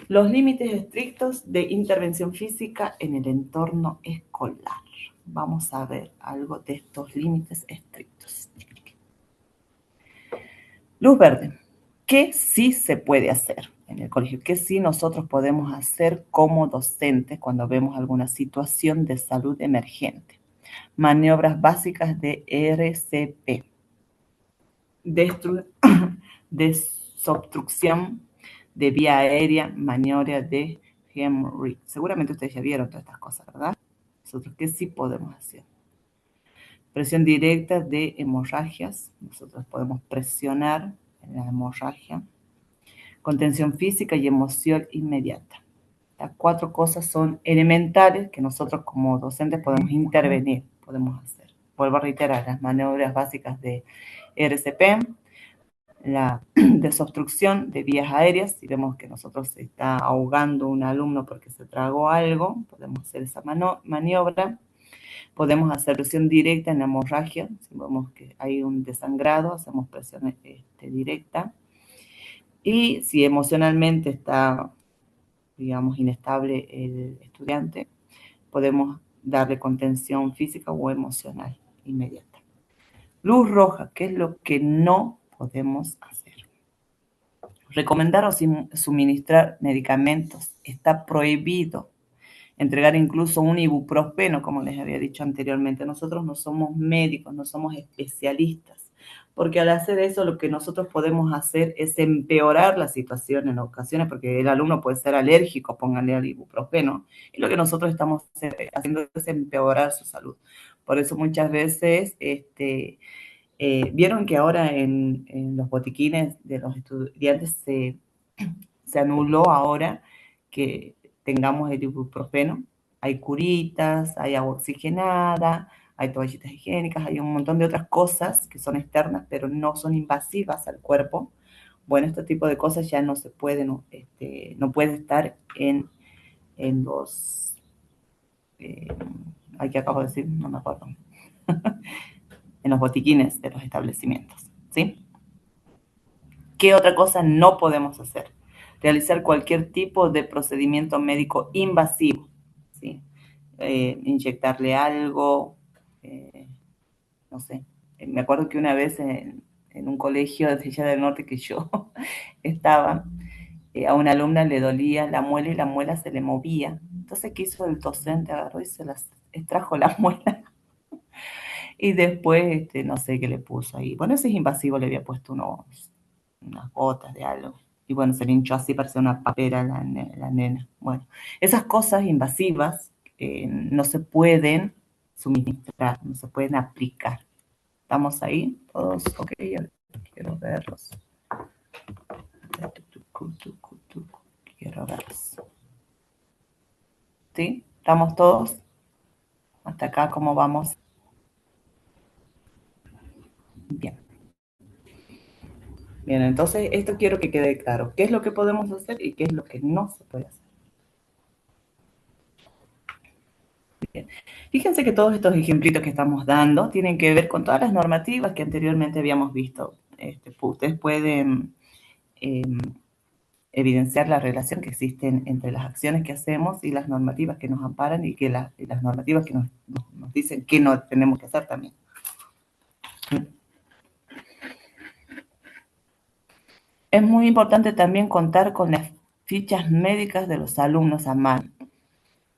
Los límites estrictos de intervención física en el entorno escolar. Vamos a ver algo de estos límites estrictos. Luz verde. ¿Qué sí se puede hacer en el colegio? ¿Qué sí nosotros podemos hacer como docentes cuando vemos alguna situación de salud emergente? Maniobras básicas de RCP. Desobstrucción de vía aérea, maniobra de Henry. Seguramente ustedes ya vieron todas estas cosas, ¿verdad? Nosotros, ¿qué sí podemos hacer? Presión directa de hemorragias. Nosotros podemos presionar en la hemorragia. Contención física y emoción inmediata. Las 4 cosas son elementales que nosotros como docentes podemos intervenir, podemos hacer. Vuelvo a reiterar, las maniobras básicas de RCP, la desobstrucción de vías aéreas, si vemos que nosotros se está ahogando un alumno porque se tragó algo, podemos hacer esa maniobra. Podemos hacer presión directa en la hemorragia, si vemos que hay un desangrado, hacemos presión directa. Y si emocionalmente está, digamos, inestable el estudiante, podemos darle contención física o emocional inmediata. Luz roja, ¿qué es lo que no podemos hacer? Recomendar o suministrar medicamentos. Está prohibido entregar incluso un ibuprofeno, como les había dicho anteriormente. Nosotros no somos médicos, no somos especialistas, porque al hacer eso lo que nosotros podemos hacer es empeorar la situación en ocasiones, porque el alumno puede ser alérgico, pónganle al ibuprofeno, y lo que nosotros estamos haciendo es empeorar su salud. Por eso muchas veces, vieron que ahora en los botiquines de los estudiantes se anuló ahora que tengamos el ibuprofeno. Hay curitas, hay agua oxigenada, hay toallitas higiénicas, hay un montón de otras cosas que son externas, pero no son invasivas al cuerpo. Bueno, este tipo de cosas ya no se pueden, no puede estar en los, ¿qué acabo de decir? No me acuerdo. En los botiquines de los establecimientos, ¿sí? ¿Qué otra cosa no podemos hacer? Realizar cualquier tipo de procedimiento médico invasivo, ¿sí? Inyectarle algo, no sé. Me acuerdo que una vez en un colegio de allá del norte que yo estaba, a una alumna le dolía la muela y la muela se le movía. Entonces, ¿qué hizo el docente? Agarró y se las extrajo la muela y después, no sé qué le puso ahí. Bueno, ese es invasivo, le había puesto unas gotas de algo. Y bueno, se le hinchó así, parecía una papera la nena. Bueno, esas cosas invasivas no se pueden suministrar, no se pueden aplicar. ¿Estamos ahí? Todos, ok, quiero verlos. Quiero verlos. ¿Sí? ¿Estamos todos? Hasta acá, ¿cómo vamos? Bien. Bien, entonces esto quiero que quede claro. ¿Qué es lo que podemos hacer y qué es lo que no se puede hacer? Bien. Fíjense que todos estos ejemplitos que estamos dando tienen que ver con todas las normativas que anteriormente habíamos visto. Ustedes pueden evidenciar la relación que existe entre las acciones que hacemos y las normativas que nos amparan y las normativas que nos dicen qué no tenemos que hacer también. Es muy importante también contar con las fichas médicas de los alumnos a mano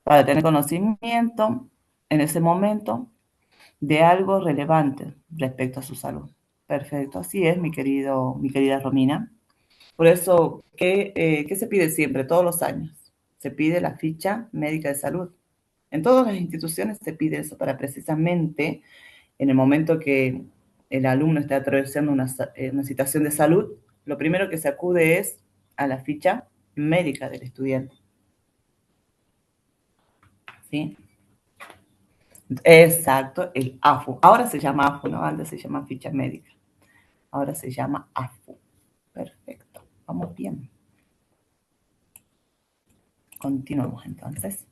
para tener conocimiento en ese momento de algo relevante respecto a su salud. Perfecto, así es, mi querida Romina. Por eso, ¿qué se pide siempre, todos los años? Se pide la ficha médica de salud. En todas las instituciones se pide eso para precisamente en el momento que el alumno está atravesando una situación de salud, lo primero que se acude es a la ficha médica del estudiante. ¿Sí? Exacto, el AFU. Ahora se llama AFU, ¿no? Antes se llama ficha médica. Ahora se llama AFU. Perfecto, vamos bien. Continuamos entonces.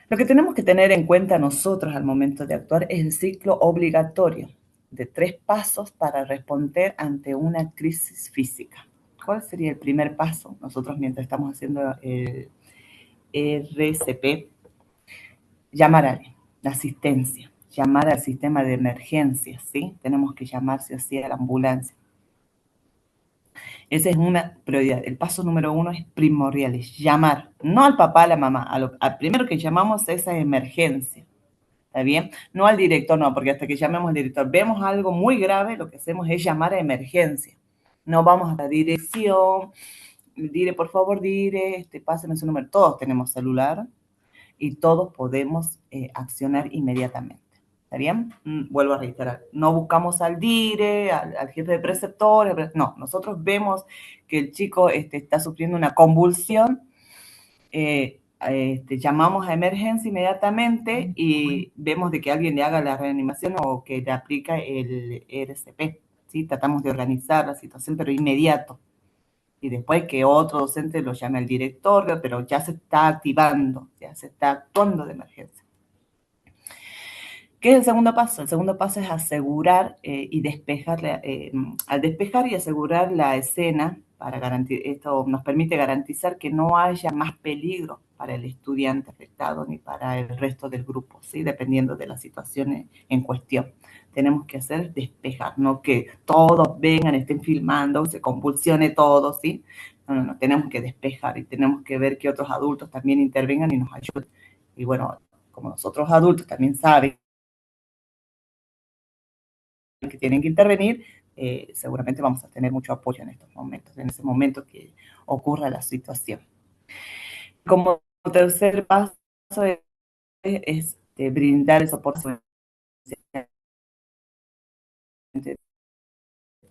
Lo que tenemos que tener en cuenta nosotros al momento de actuar es el ciclo obligatorio de 3 pasos para responder ante una crisis física. ¿Cuál sería el primer paso? Nosotros mientras estamos haciendo el RCP, llamar a la asistencia, llamar al sistema de emergencia, ¿sí? Tenemos que llamar sí o sí a la ambulancia. Esa es una prioridad. El paso número 1 es primordial, es llamar, no al papá, a la mamá. Al primero que llamamos es esa emergencia. ¿Está bien? No al director, no, porque hasta que llamemos al director, vemos algo muy grave, lo que hacemos es llamar a emergencia. No vamos a la dirección, dire, por favor, dire, páseme su número. Todos tenemos celular y todos podemos accionar inmediatamente. ¿Está bien? Vuelvo a reiterar, no buscamos al dire, al jefe de preceptores, no, nosotros vemos que el chico está sufriendo una convulsión, llamamos a emergencia inmediatamente y vemos de que alguien le haga la reanimación o que le aplica el RCP, ¿sí? Tratamos de organizar la situación, pero inmediato. Y después que otro docente lo llame al director, pero ya se está activando, ya se está actuando de emergencia. ¿Qué es el segundo paso? El segundo paso es asegurar y despejar, al despejar y asegurar la escena, para garantizar, esto nos permite garantizar que no haya más peligro para el estudiante afectado ni para el resto del grupo, ¿sí? Dependiendo de la situación en cuestión. Tenemos que hacer despejar, no que todos vengan, estén filmando, se convulsione todo, ¿sí? No, tenemos que despejar y tenemos que ver que otros adultos también intervengan y nos ayuden. Y bueno, como nosotros adultos también saben que tienen que intervenir, seguramente vamos a tener mucho apoyo en estos momentos, en ese momento que ocurra la situación. Como tercer paso es brindar el soporte,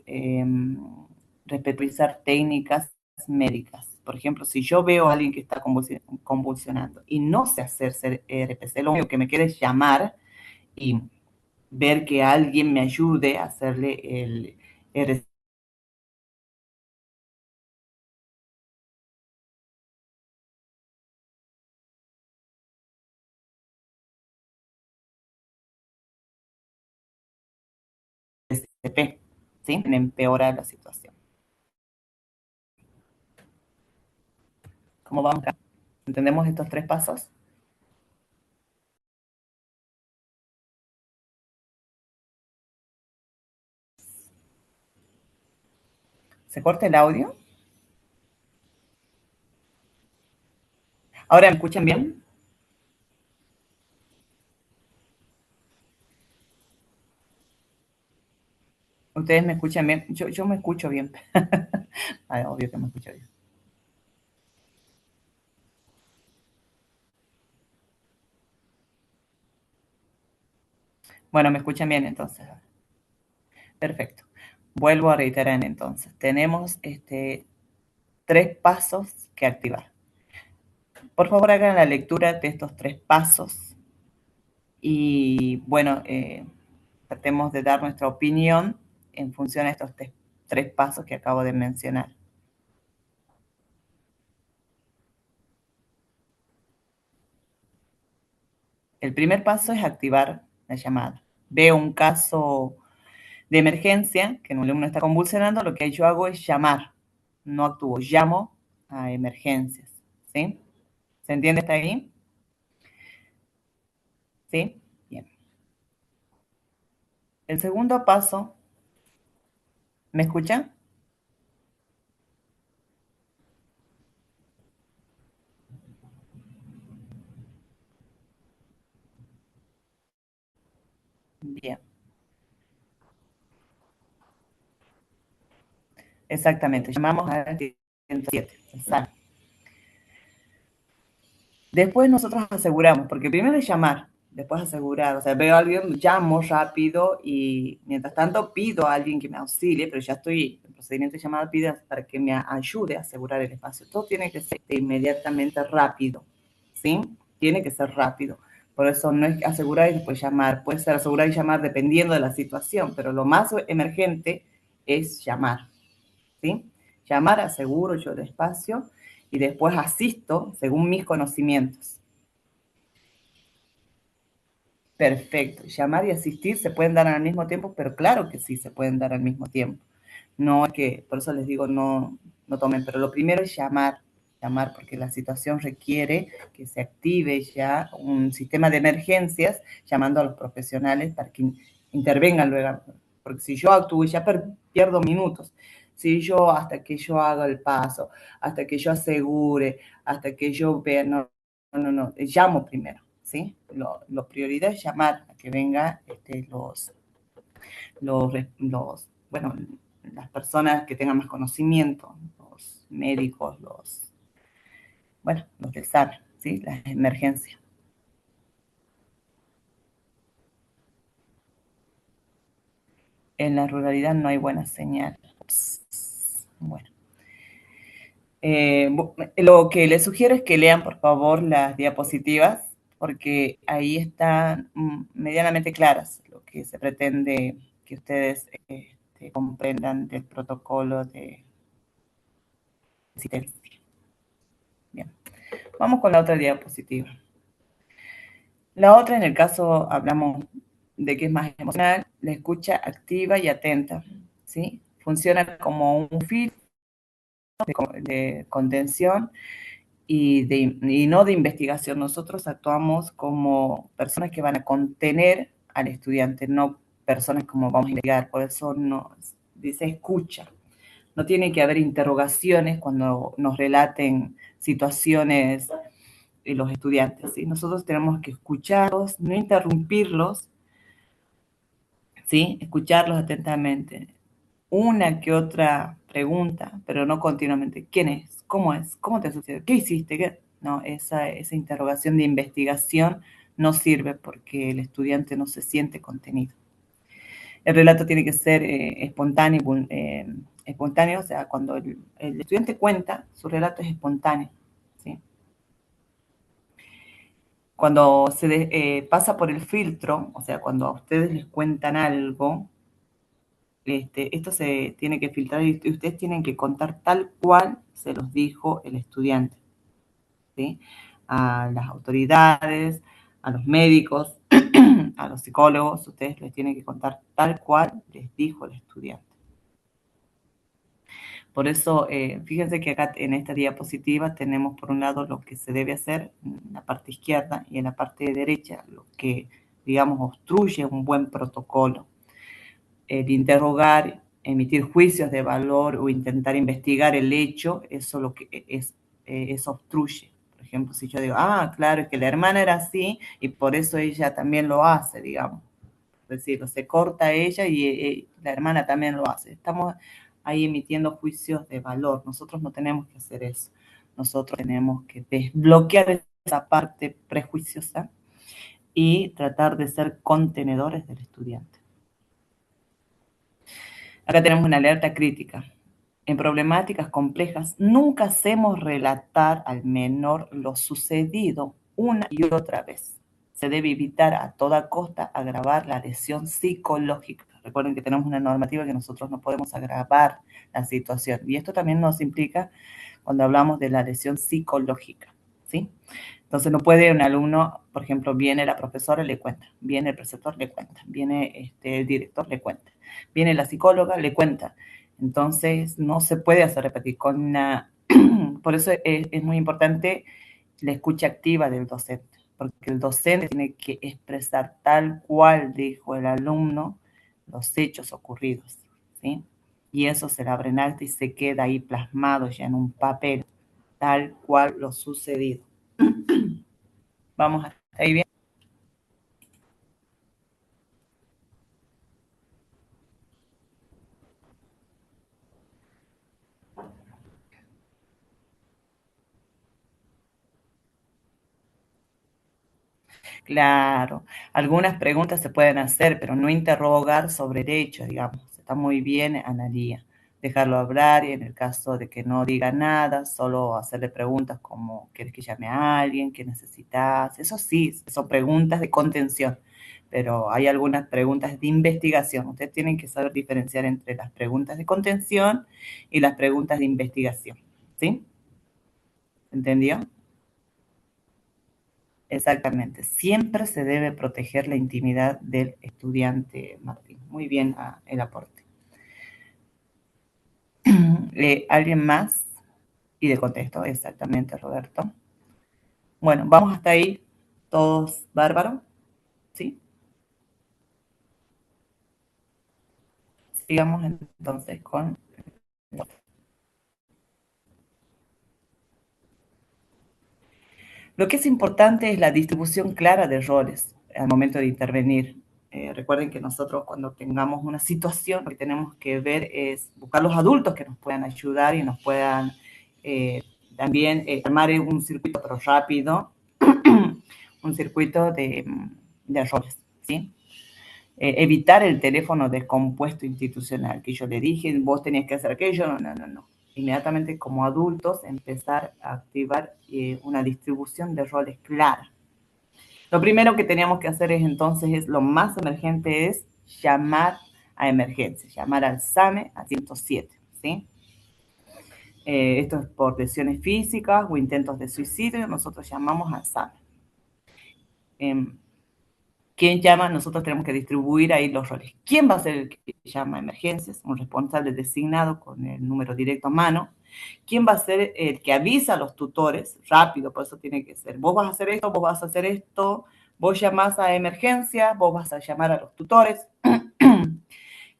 eh, respetualizar técnicas médicas. Por ejemplo, si yo veo a alguien que está convulsionando y no sé hacer RPC, lo único que me queda es llamar y ver que alguien me ayude a hacerle el RCP, ¿sí? Empeorar la situación. ¿Cómo vamos acá? ¿Entendemos estos tres pasos? ¿Se corta el audio? ¿Ahora me escuchan bien? ¿Ustedes me escuchan bien? Yo me escucho bien. Ay, obvio que me escucho bien. Bueno, me escuchan bien entonces. Perfecto. Vuelvo a reiterar entonces. Tenemos tres pasos que activar. Por favor, hagan la lectura de estos tres pasos y, bueno, tratemos de dar nuestra opinión en función a estos tres pasos que acabo de mencionar. El primer paso es activar la llamada. Veo un caso de emergencia, que el alumno está convulsionando, lo que yo hago es llamar, no actúo, llamo a emergencias, ¿sí? ¿Se entiende hasta ahí? ¿Sí? Bien. El segundo paso, ¿me escuchan? Bien, exactamente, llamamos a 107, exacto. Después nosotros aseguramos, porque primero es llamar, después asegurar. O sea, veo a alguien, llamo rápido y mientras tanto pido a alguien que me auxilie, pero ya estoy en procedimiento de llamada, pido para que me ayude a asegurar el espacio. Todo tiene que ser inmediatamente rápido, ¿sí? Tiene que ser rápido. Por eso no es asegurar y después llamar. Puede ser asegurar y llamar dependiendo de la situación, pero lo más emergente es llamar, ¿sí? Llamar, aseguro yo el espacio y después asisto según mis conocimientos. Perfecto. Llamar y asistir se pueden dar al mismo tiempo, pero claro que sí se pueden dar al mismo tiempo. No es que, por eso les digo, no tomen, pero lo primero es llamar porque la situación requiere que se active ya un sistema de emergencias llamando a los profesionales para que intervengan luego. Porque si yo actúo ya pierdo minutos. Si yo, hasta que yo haga el paso, hasta que yo asegure, hasta que yo vea, no, llamo primero, ¿sí? Lo prioridad es llamar a que venga bueno, las personas que tengan más conocimiento, los médicos, los del SAR, ¿sí? Las emergencias. En la ruralidad no hay buena señal. Bueno. Lo que les sugiero es que lean, por favor, las diapositivas, porque ahí están medianamente claras lo que se pretende que ustedes comprendan del protocolo de asistencia. Bien, vamos con la otra diapositiva. La otra, en el caso, hablamos de que es más emocional, la escucha activa y atenta, ¿sí? Funciona como un filtro de contención y no de investigación. Nosotros actuamos como personas que van a contener al estudiante, no personas como vamos a investigar. Por eso nos dice escucha. No tiene que haber interrogaciones cuando nos relaten situaciones los estudiantes, ¿sí? Nosotros tenemos que escucharlos, no interrumpirlos, ¿sí? Escucharlos atentamente. Una que otra pregunta, pero no continuamente. ¿Quién es? ¿Cómo es? ¿Cómo te sucedió? ¿Qué hiciste? ¿Qué? No, esa interrogación de investigación no sirve porque el estudiante no se siente contenido. El relato tiene que ser espontáneo, o sea, cuando el estudiante cuenta, su relato es espontáneo, ¿sí? Cuando pasa por el filtro, o sea, cuando a ustedes les cuentan algo, esto se tiene que filtrar y ustedes tienen que contar tal cual se los dijo el estudiante, ¿sí? A las autoridades, a los médicos, a los psicólogos, ustedes les tienen que contar tal cual les dijo el estudiante. Por eso, fíjense que acá en esta diapositiva tenemos por un lado lo que se debe hacer en la parte izquierda y en la parte derecha lo que, digamos, obstruye un buen protocolo. El interrogar, emitir juicios de valor o intentar investigar el hecho, eso lo que eso obstruye. Por ejemplo, si yo digo, claro, es que la hermana era así y por eso ella también lo hace, digamos. Es decir, se corta ella y la hermana también lo hace. Estamos ahí emitiendo juicios de valor. Nosotros no tenemos que hacer eso. Nosotros tenemos que desbloquear esa parte prejuiciosa y tratar de ser contenedores del estudiante. Acá tenemos una alerta crítica. En problemáticas complejas, nunca hacemos relatar al menor lo sucedido una y otra vez. Se debe evitar a toda costa agravar la lesión psicológica. Recuerden que tenemos una normativa que nosotros no podemos agravar la situación. Y esto también nos implica cuando hablamos de la lesión psicológica, ¿sí? Entonces no puede un alumno, por ejemplo, viene la profesora y le cuenta, viene el preceptor, le cuenta, viene el director, le cuenta, viene la psicóloga, le cuenta. Entonces no se puede hacer repetir con una... Por eso es muy importante la escucha activa del docente, porque el docente tiene que expresar tal cual dijo el alumno los hechos ocurridos, ¿sí? Y eso se abre en acta y se queda ahí plasmado ya en un papel, tal cual lo sucedido. Vamos hasta ahí bien. Claro, algunas preguntas se pueden hacer, pero no interrogar sobre el hecho, digamos. Está muy bien, Analía. Dejarlo hablar y en el caso de que no diga nada, solo hacerle preguntas como, ¿quieres que llame a alguien? ¿Qué necesitas? Eso sí, son preguntas de contención, pero hay algunas preguntas de investigación. Ustedes tienen que saber diferenciar entre las preguntas de contención y las preguntas de investigación, ¿sí? ¿Entendió? Exactamente. Siempre se debe proteger la intimidad del estudiante, Martín. Muy bien el aporte. ¿Alguien más? Y de contexto, exactamente, Roberto. Bueno, vamos hasta ahí. Todos bárbaros, ¿sí? Sigamos entonces con... Lo que es importante es la distribución clara de roles al momento de intervenir. Recuerden que nosotros cuando tengamos una situación, lo que tenemos que ver es buscar los adultos que nos puedan ayudar y nos puedan también armar un circuito, pero rápido, un circuito de roles, ¿sí? evitar el teléfono descompuesto institucional, que yo le dije, vos tenías que hacer aquello, no, no, no, no. Inmediatamente como adultos empezar a activar una distribución de roles clara. Lo primero que teníamos que hacer es entonces, lo más emergente es llamar a emergencia, llamar al SAME a 107, ¿sí? Esto es por lesiones físicas o intentos de suicidio, nosotros llamamos al SAME. ¿Quién llama? Nosotros tenemos que distribuir ahí los roles. ¿Quién va a ser el que llama a emergencias? Un responsable designado con el número directo a mano. ¿Quién va a ser el que avisa a los tutores? Rápido, por eso tiene que ser. Vos vas a hacer esto, vos vas a hacer esto, vos llamás a emergencias, vos vas a llamar a los tutores.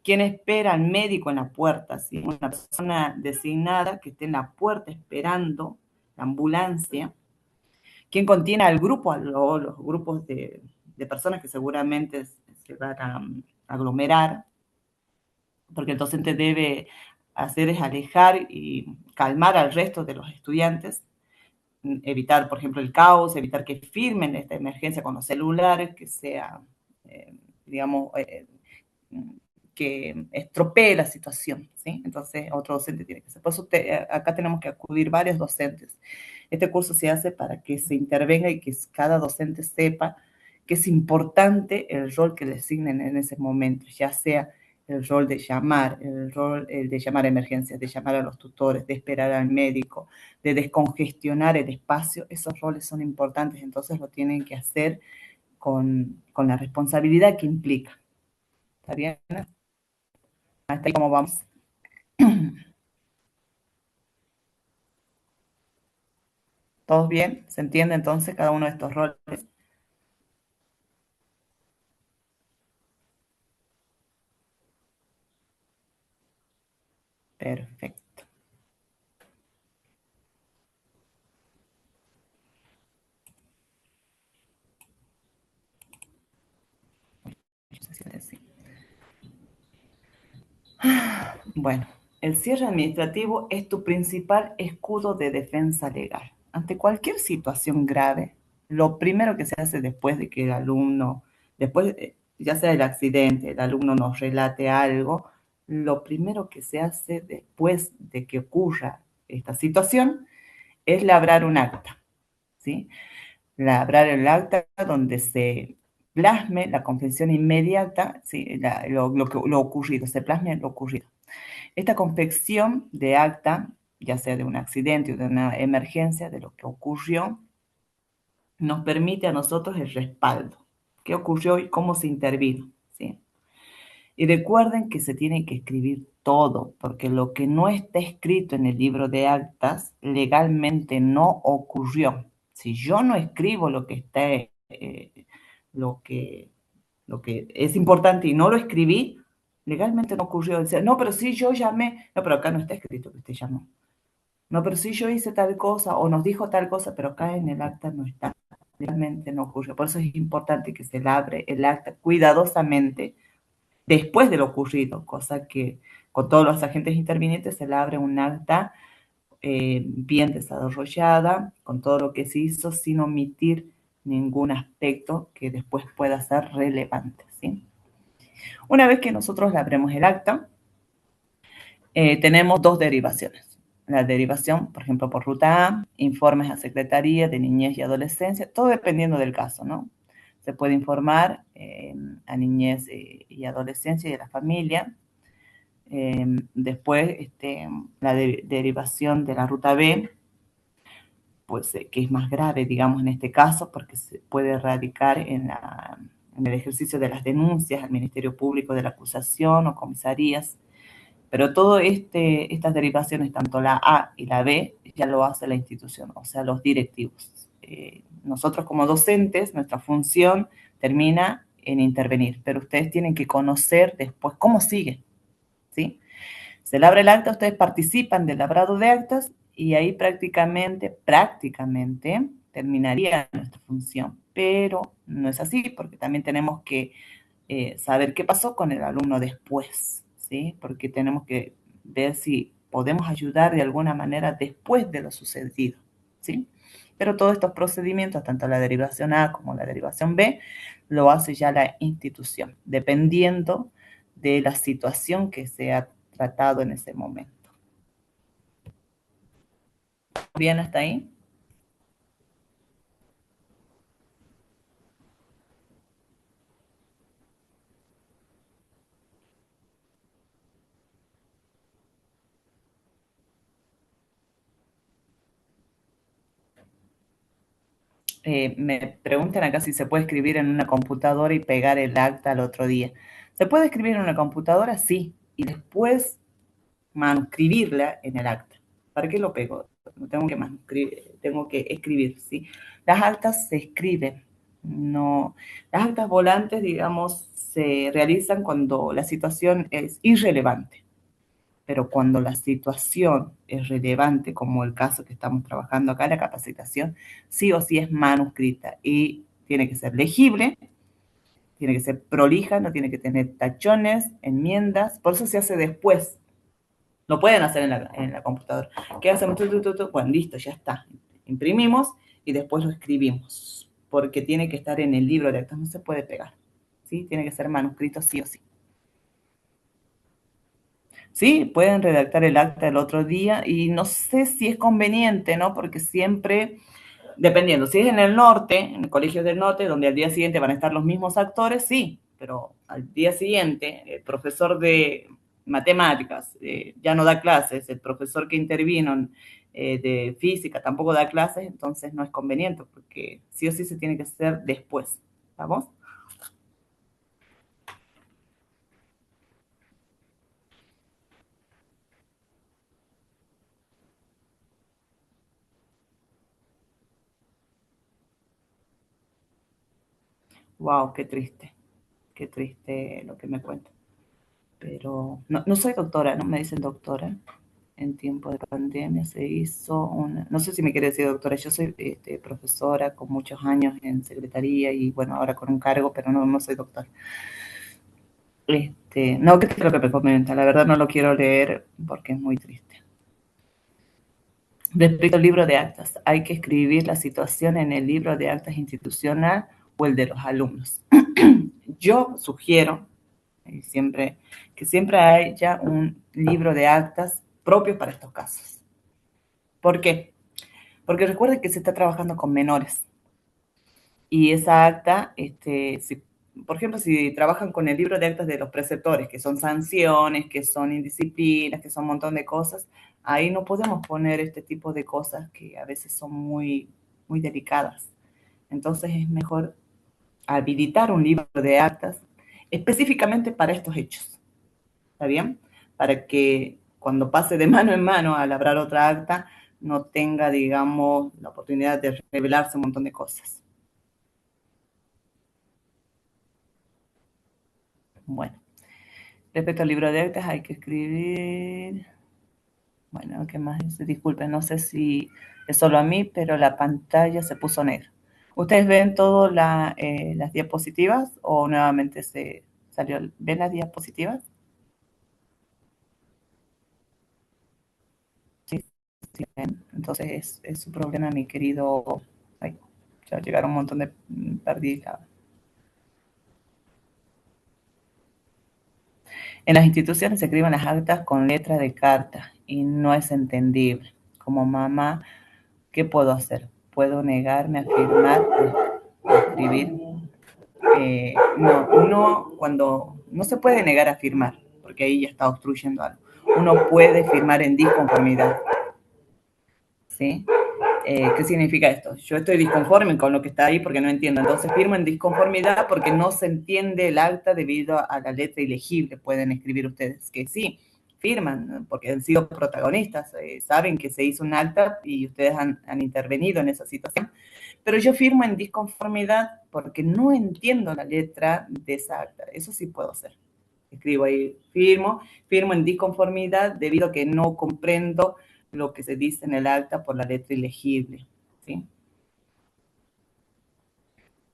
¿Quién espera al médico en la puerta? ¿Sí? Una persona designada que esté en la puerta esperando la ambulancia. ¿Quién contiene al grupo, a los grupos de personas que seguramente se van a aglomerar? Porque el docente debe hacer es alejar y calmar al resto de los estudiantes, evitar, por ejemplo, el caos, evitar que firmen esta emergencia con los celulares, que sea, digamos, que estropee la situación, ¿sí? Entonces, otro docente tiene que ser. Por eso acá tenemos que acudir varios docentes. Este curso se hace para que se intervenga y que cada docente sepa que es importante el rol que le asignen en ese momento, ya sea el rol de llamar, el de llamar a emergencias, de llamar a los tutores, de esperar al médico, de descongestionar el espacio. Esos roles son importantes, entonces lo tienen que hacer con la responsabilidad que implica. ¿Está bien? Hasta ahí cómo vamos. ¿Todos bien? ¿Se entiende entonces cada uno de estos roles? Perfecto. Bueno, el cierre administrativo es tu principal escudo de defensa legal. Ante cualquier situación grave, lo primero que se hace después de que el alumno, después, ya sea el accidente, el alumno nos relate algo, lo primero que se hace después de que ocurra esta situación es labrar un acta, ¿sí? Labrar el acta donde se plasme la confesión inmediata, ¿sí? Lo ocurrido, se plasme lo ocurrido. Esta confección de acta, ya sea de un accidente o de una emergencia, de lo que ocurrió, nos permite a nosotros el respaldo. ¿Qué ocurrió y cómo se intervino? ¿Sí? Y recuerden que se tiene que escribir todo, porque lo que no está escrito en el libro de actas legalmente no ocurrió. Si yo no escribo lo que está, lo que, lo que es importante y no lo escribí, legalmente no ocurrió. Dice, no, pero sí yo llamé, no, pero acá no está escrito que usted llamó. No, pero sí yo hice tal cosa o nos dijo tal cosa, pero acá en el acta no está. Legalmente no ocurrió. Por eso es importante que se labre el acta cuidadosamente después de lo ocurrido, cosa que con todos los agentes intervinientes se le abre un acta bien desarrollada, con todo lo que se hizo, sin omitir ningún aspecto que después pueda ser relevante, ¿sí? Una vez que nosotros le abremos el acta, tenemos dos derivaciones. La derivación, por ejemplo, por ruta A, informes a Secretaría de Niñez y Adolescencia, todo dependiendo del caso, ¿no? Se puede informar a niñez y adolescencia y a la familia. Después, la derivación de la ruta B, pues que es más grave, digamos, en este caso, porque se puede radicar en el ejercicio de las denuncias al Ministerio Público de la acusación o comisarías. Pero todas estas derivaciones, tanto la A y la B, ya lo hace la institución, o sea, los directivos. Nosotros como docentes, nuestra función termina en intervenir, pero ustedes tienen que conocer después cómo sigue, ¿sí? Se labra el acta, ustedes participan del labrado de actas y ahí prácticamente terminaría nuestra función. Pero no es así, porque también tenemos que saber qué pasó con el alumno después, ¿sí? Porque tenemos que ver si podemos ayudar de alguna manera después de lo sucedido, ¿sí? Pero todos estos procedimientos, tanto la derivación A como la derivación B, lo hace ya la institución, dependiendo de la situación que se ha tratado en ese momento. ¿Bien hasta ahí? Me preguntan acá si se puede escribir en una computadora y pegar el acta al otro día. ¿Se puede escribir en una computadora? Sí. Y después manuscribirla en el acta. ¿Para qué lo pego? No tengo que manuscribir, tengo que escribir, ¿sí? Las actas se escriben, no. Las actas volantes, digamos, se realizan cuando la situación es irrelevante. Pero cuando la situación es relevante, como el caso que estamos trabajando acá, la capacitación, sí o sí es manuscrita y tiene que ser legible, tiene que ser prolija, no tiene que tener tachones, enmiendas, por eso se hace después. Lo pueden hacer en la computadora. ¿Qué hacemos? Bueno, listo, ya está. Imprimimos y después lo escribimos, porque tiene que estar en el libro de actas, no se puede pegar. ¿Sí? Tiene que ser manuscrito sí o sí. Sí, pueden redactar el acta el otro día y no sé si es conveniente, ¿no? Porque siempre, dependiendo, si es en el norte, en el colegio del norte, donde al día siguiente van a estar los mismos actores, sí, pero al día siguiente el profesor de matemáticas ya no da clases, el profesor que intervino de física tampoco da clases, entonces no es conveniente porque sí o sí se tiene que hacer después, ¿vamos? Wow, qué triste lo que me cuenta. Pero no, no soy doctora, no me dicen doctora. En tiempo de pandemia se hizo una, no sé si me quiere decir doctora, yo soy profesora con muchos años en secretaría y bueno, ahora con un cargo, pero no, no soy doctora. No, que es lo que me comenta, la verdad no lo quiero leer porque es muy triste. Respecto al libro de actas, hay que escribir la situación en el libro de actas institucional o el de los alumnos. Yo sugiero siempre, que siempre haya un libro de actas propio para estos casos. ¿Por qué? Porque recuerden que se está trabajando con menores y esa acta, si, por ejemplo, si trabajan con el libro de actas de los preceptores, que son sanciones, que son indisciplinas, que son un montón de cosas, ahí no podemos poner este tipo de cosas que a veces son muy, muy delicadas. Entonces es mejor habilitar un libro de actas específicamente para estos hechos. ¿Está bien? Para que cuando pase de mano en mano a labrar otra acta, no tenga, digamos, la oportunidad de revelarse un montón de cosas. Bueno, respecto al libro de actas hay que escribir, bueno, ¿qué más dice? Disculpen, no sé si es solo a mí, pero la pantalla se puso negra. ¿Ustedes ven todas las diapositivas o nuevamente se salió? ¿Ven las diapositivas? Sí, sí, ven. Entonces es su problema, mi querido. Ay, ya llegaron un montón de perdidas. En las instituciones se escriben las actas con letra de carta y no es entendible. Como mamá, ¿qué puedo hacer? ¿Puedo negarme a firmar o a escribir? No, cuando no se puede negar a firmar, porque ahí ya está obstruyendo algo. Uno puede firmar en disconformidad, ¿sí? ¿Qué significa esto? Yo estoy disconforme con lo que está ahí porque no entiendo. Entonces firmo en disconformidad porque no se entiende el acta debido a la letra ilegible. Pueden escribir ustedes que sí, firman porque han sido protagonistas, saben que se hizo un acta y ustedes han intervenido en esa situación. Pero yo firmo en disconformidad porque no entiendo la letra de esa acta. Eso sí puedo hacer. Escribo ahí, firmo en disconformidad debido a que no comprendo lo que se dice en el acta por la letra ilegible. ¿Sí?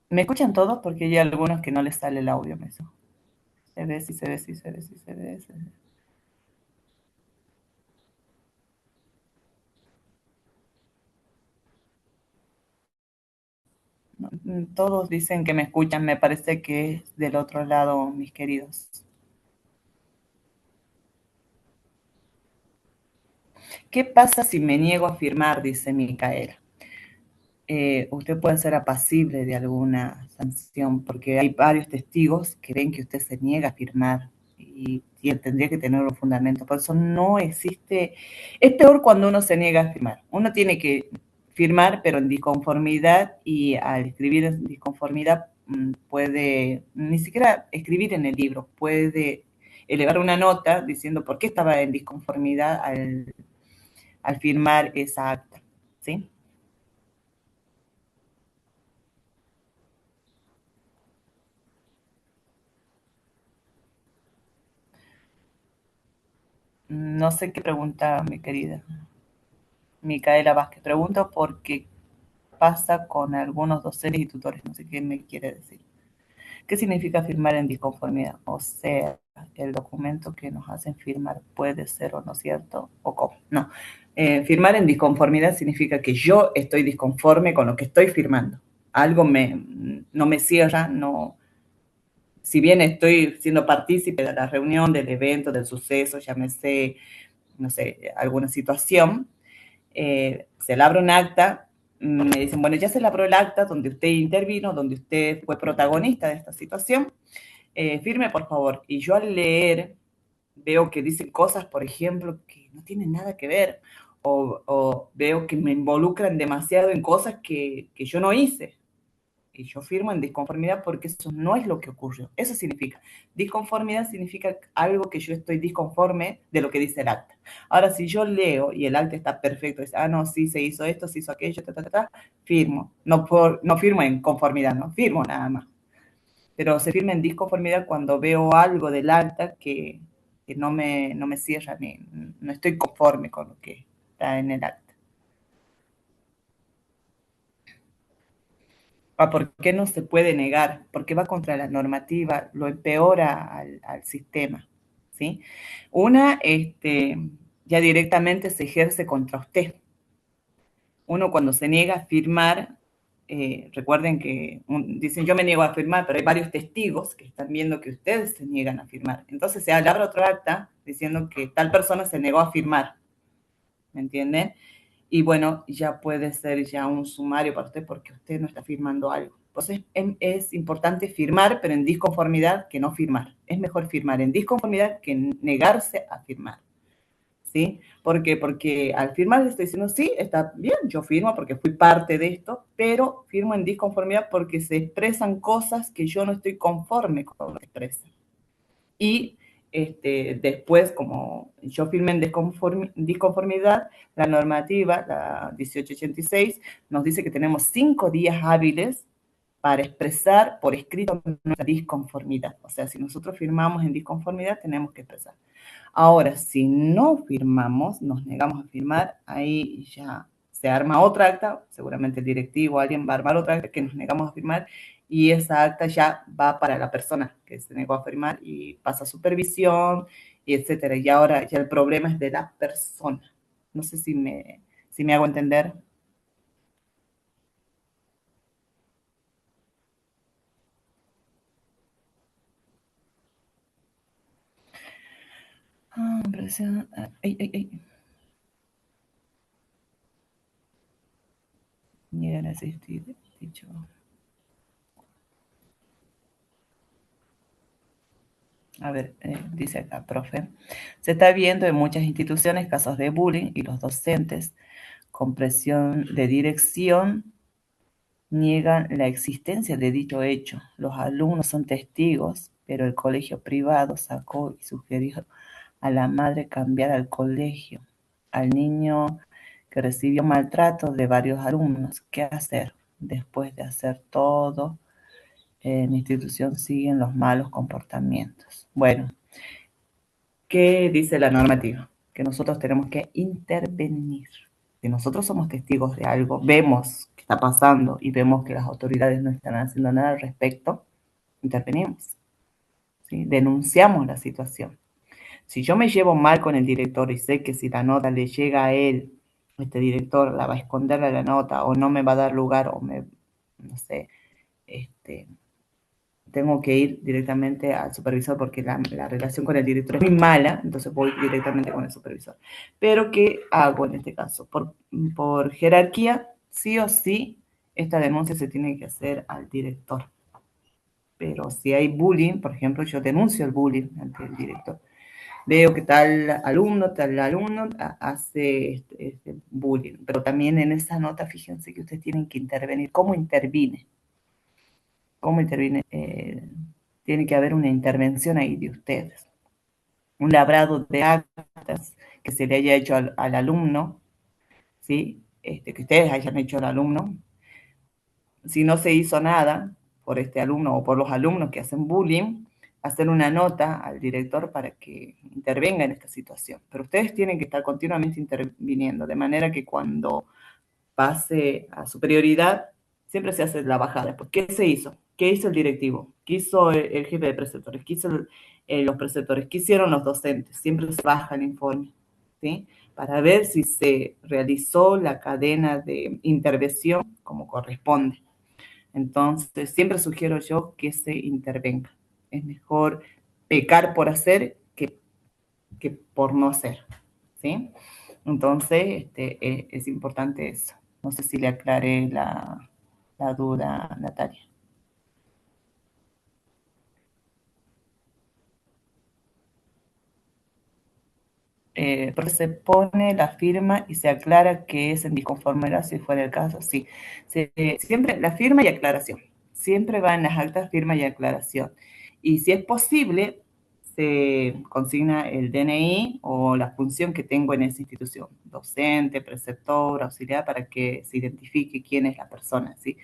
¿Me escuchan todos? Porque hay algunos que no les sale el audio. Se ve, sí, se ve, sí, se ve, sí, se ve. Se ve. Todos dicen que me escuchan, me parece que es del otro lado, mis queridos. ¿Qué pasa si me niego a firmar? Dice Micaela. Usted puede ser apacible de alguna sanción, porque hay varios testigos que ven que usted se niega a firmar y tendría que tener un fundamento. Por eso no existe. Es peor cuando uno se niega a firmar. Uno tiene que firmar, pero en disconformidad, y al escribir en disconformidad puede ni siquiera escribir en el libro, puede elevar una nota diciendo por qué estaba en disconformidad al firmar esa acta. ¿Sí? No sé qué pregunta, mi querida Micaela Vázquez. Pregunto por qué pasa con algunos docentes y tutores. No sé qué me quiere decir. ¿Qué significa firmar en disconformidad? O sea, el documento que nos hacen firmar puede ser o no cierto, o cómo. No. Firmar en disconformidad significa que yo estoy disconforme con lo que estoy firmando. Algo no me cierra, no. Si bien estoy siendo partícipe de la reunión, del evento, del suceso, llámese, no sé, alguna situación, se labra un acta, me dicen, bueno, ya se labró el acta donde usted intervino, donde usted fue protagonista de esta situación, firme por favor. Y yo al leer veo que dicen cosas, por ejemplo, que no tienen nada que ver, o veo que me involucran demasiado en cosas que yo no hice. Y yo firmo en disconformidad porque eso no es lo que ocurrió. Eso significa. Disconformidad significa algo que yo estoy disconforme de lo que dice el acta. Ahora, si yo leo y el acta está perfecto, dice, no, sí, se hizo esto, se hizo aquello, firmo. No firmo en conformidad, no firmo nada más. Pero se firma en disconformidad cuando veo algo del acta que no me cierra, no estoy conforme con lo que está en el acta. ¿Por qué no se puede negar? Porque va contra la normativa, lo empeora al sistema, ¿sí? Una, ya directamente se ejerce contra usted. Uno cuando se niega a firmar, recuerden que dicen yo me niego a firmar, pero hay varios testigos que están viendo que ustedes se niegan a firmar. Entonces se abre otro acta diciendo que tal persona se negó a firmar, ¿me entienden? Y bueno, ya puede ser ya un sumario para usted porque usted no está firmando algo. Entonces es importante firmar, pero en disconformidad que no firmar. Es mejor firmar en disconformidad que negarse a firmar. ¿Sí? ¿Por qué? Porque al firmar le estoy diciendo, sí, está bien, yo firmo porque fui parte de esto, pero firmo en disconformidad porque se expresan cosas que yo no estoy conforme con lo que expresan. Y después, como yo firmé en disconformidad, la normativa, la 1886, nos dice que tenemos 5 días hábiles para expresar por escrito nuestra disconformidad. O sea, si nosotros firmamos en disconformidad, tenemos que expresar. Ahora, si no firmamos, nos negamos a firmar, ahí ya se arma otra acta, seguramente el directivo, alguien va a armar otra acta que nos negamos a firmar y esa acta ya va para la persona que se negó a firmar y pasa a supervisión y etcétera. Y ahora ya el problema es de la persona. No sé si me hago entender. Presión. Ay, ay, ay. Llegan a existir, dicho. A ver, dice acá, profe. Se está viendo en muchas instituciones casos de bullying y los docentes con presión de dirección niegan la existencia de dicho hecho. Los alumnos son testigos, pero el colegio privado sacó y sugirió a la madre cambiar al colegio. Al niño que recibió maltrato de varios alumnos, ¿qué hacer? Después de hacer todo, en la institución siguen los malos comportamientos. Bueno, ¿qué dice la normativa? Que nosotros tenemos que intervenir. Si nosotros somos testigos de algo, vemos qué está pasando y vemos que las autoridades no están haciendo nada al respecto, intervenimos, ¿sí? Denunciamos la situación. Si yo me llevo mal con el director y sé que si la nota le llega a él, este director la va a esconder a la nota o no me va a dar lugar o no sé, tengo que ir directamente al supervisor porque la relación con el director es muy mala, entonces voy directamente con el supervisor. Pero ¿qué hago en este caso? Por jerarquía, sí o sí, esta denuncia se tiene que hacer al director. Pero si hay bullying, por ejemplo, yo denuncio el bullying ante el director. Veo que tal alumno hace bullying, pero también en esa nota, fíjense que ustedes tienen que intervenir. ¿Cómo intervine? ¿Cómo interviene? Tiene que haber una intervención ahí de ustedes. Un labrado de actas que se le haya hecho al alumno, ¿sí? Que ustedes hayan hecho al alumno. Si no se hizo nada por este alumno o por los alumnos que hacen bullying, hacer una nota al director para que intervenga en esta situación. Pero ustedes tienen que estar continuamente interviniendo, de manera que cuando pase a superioridad, siempre se hace la bajada. ¿Qué se hizo? ¿Qué hizo el directivo? ¿Qué hizo el jefe de preceptores? ¿Qué hizo los preceptores? ¿Qué hicieron los docentes? Siempre se baja el informe, ¿sí? Para ver si se realizó la cadena de intervención como corresponde. Entonces, siempre sugiero yo que se intervenga. Es mejor pecar por hacer que por no hacer, ¿sí? Entonces, es importante eso. No sé si le aclaré la duda, Natalia. Porque se pone la firma y se aclara que es en disconformidad si fuera el caso, sí. Siempre la firma y aclaración. Siempre va en las actas firma y aclaración. Y si es posible, se consigna el DNI o la función que tengo en esa institución, docente, preceptor, auxiliar, para que se identifique quién es la persona, ¿sí?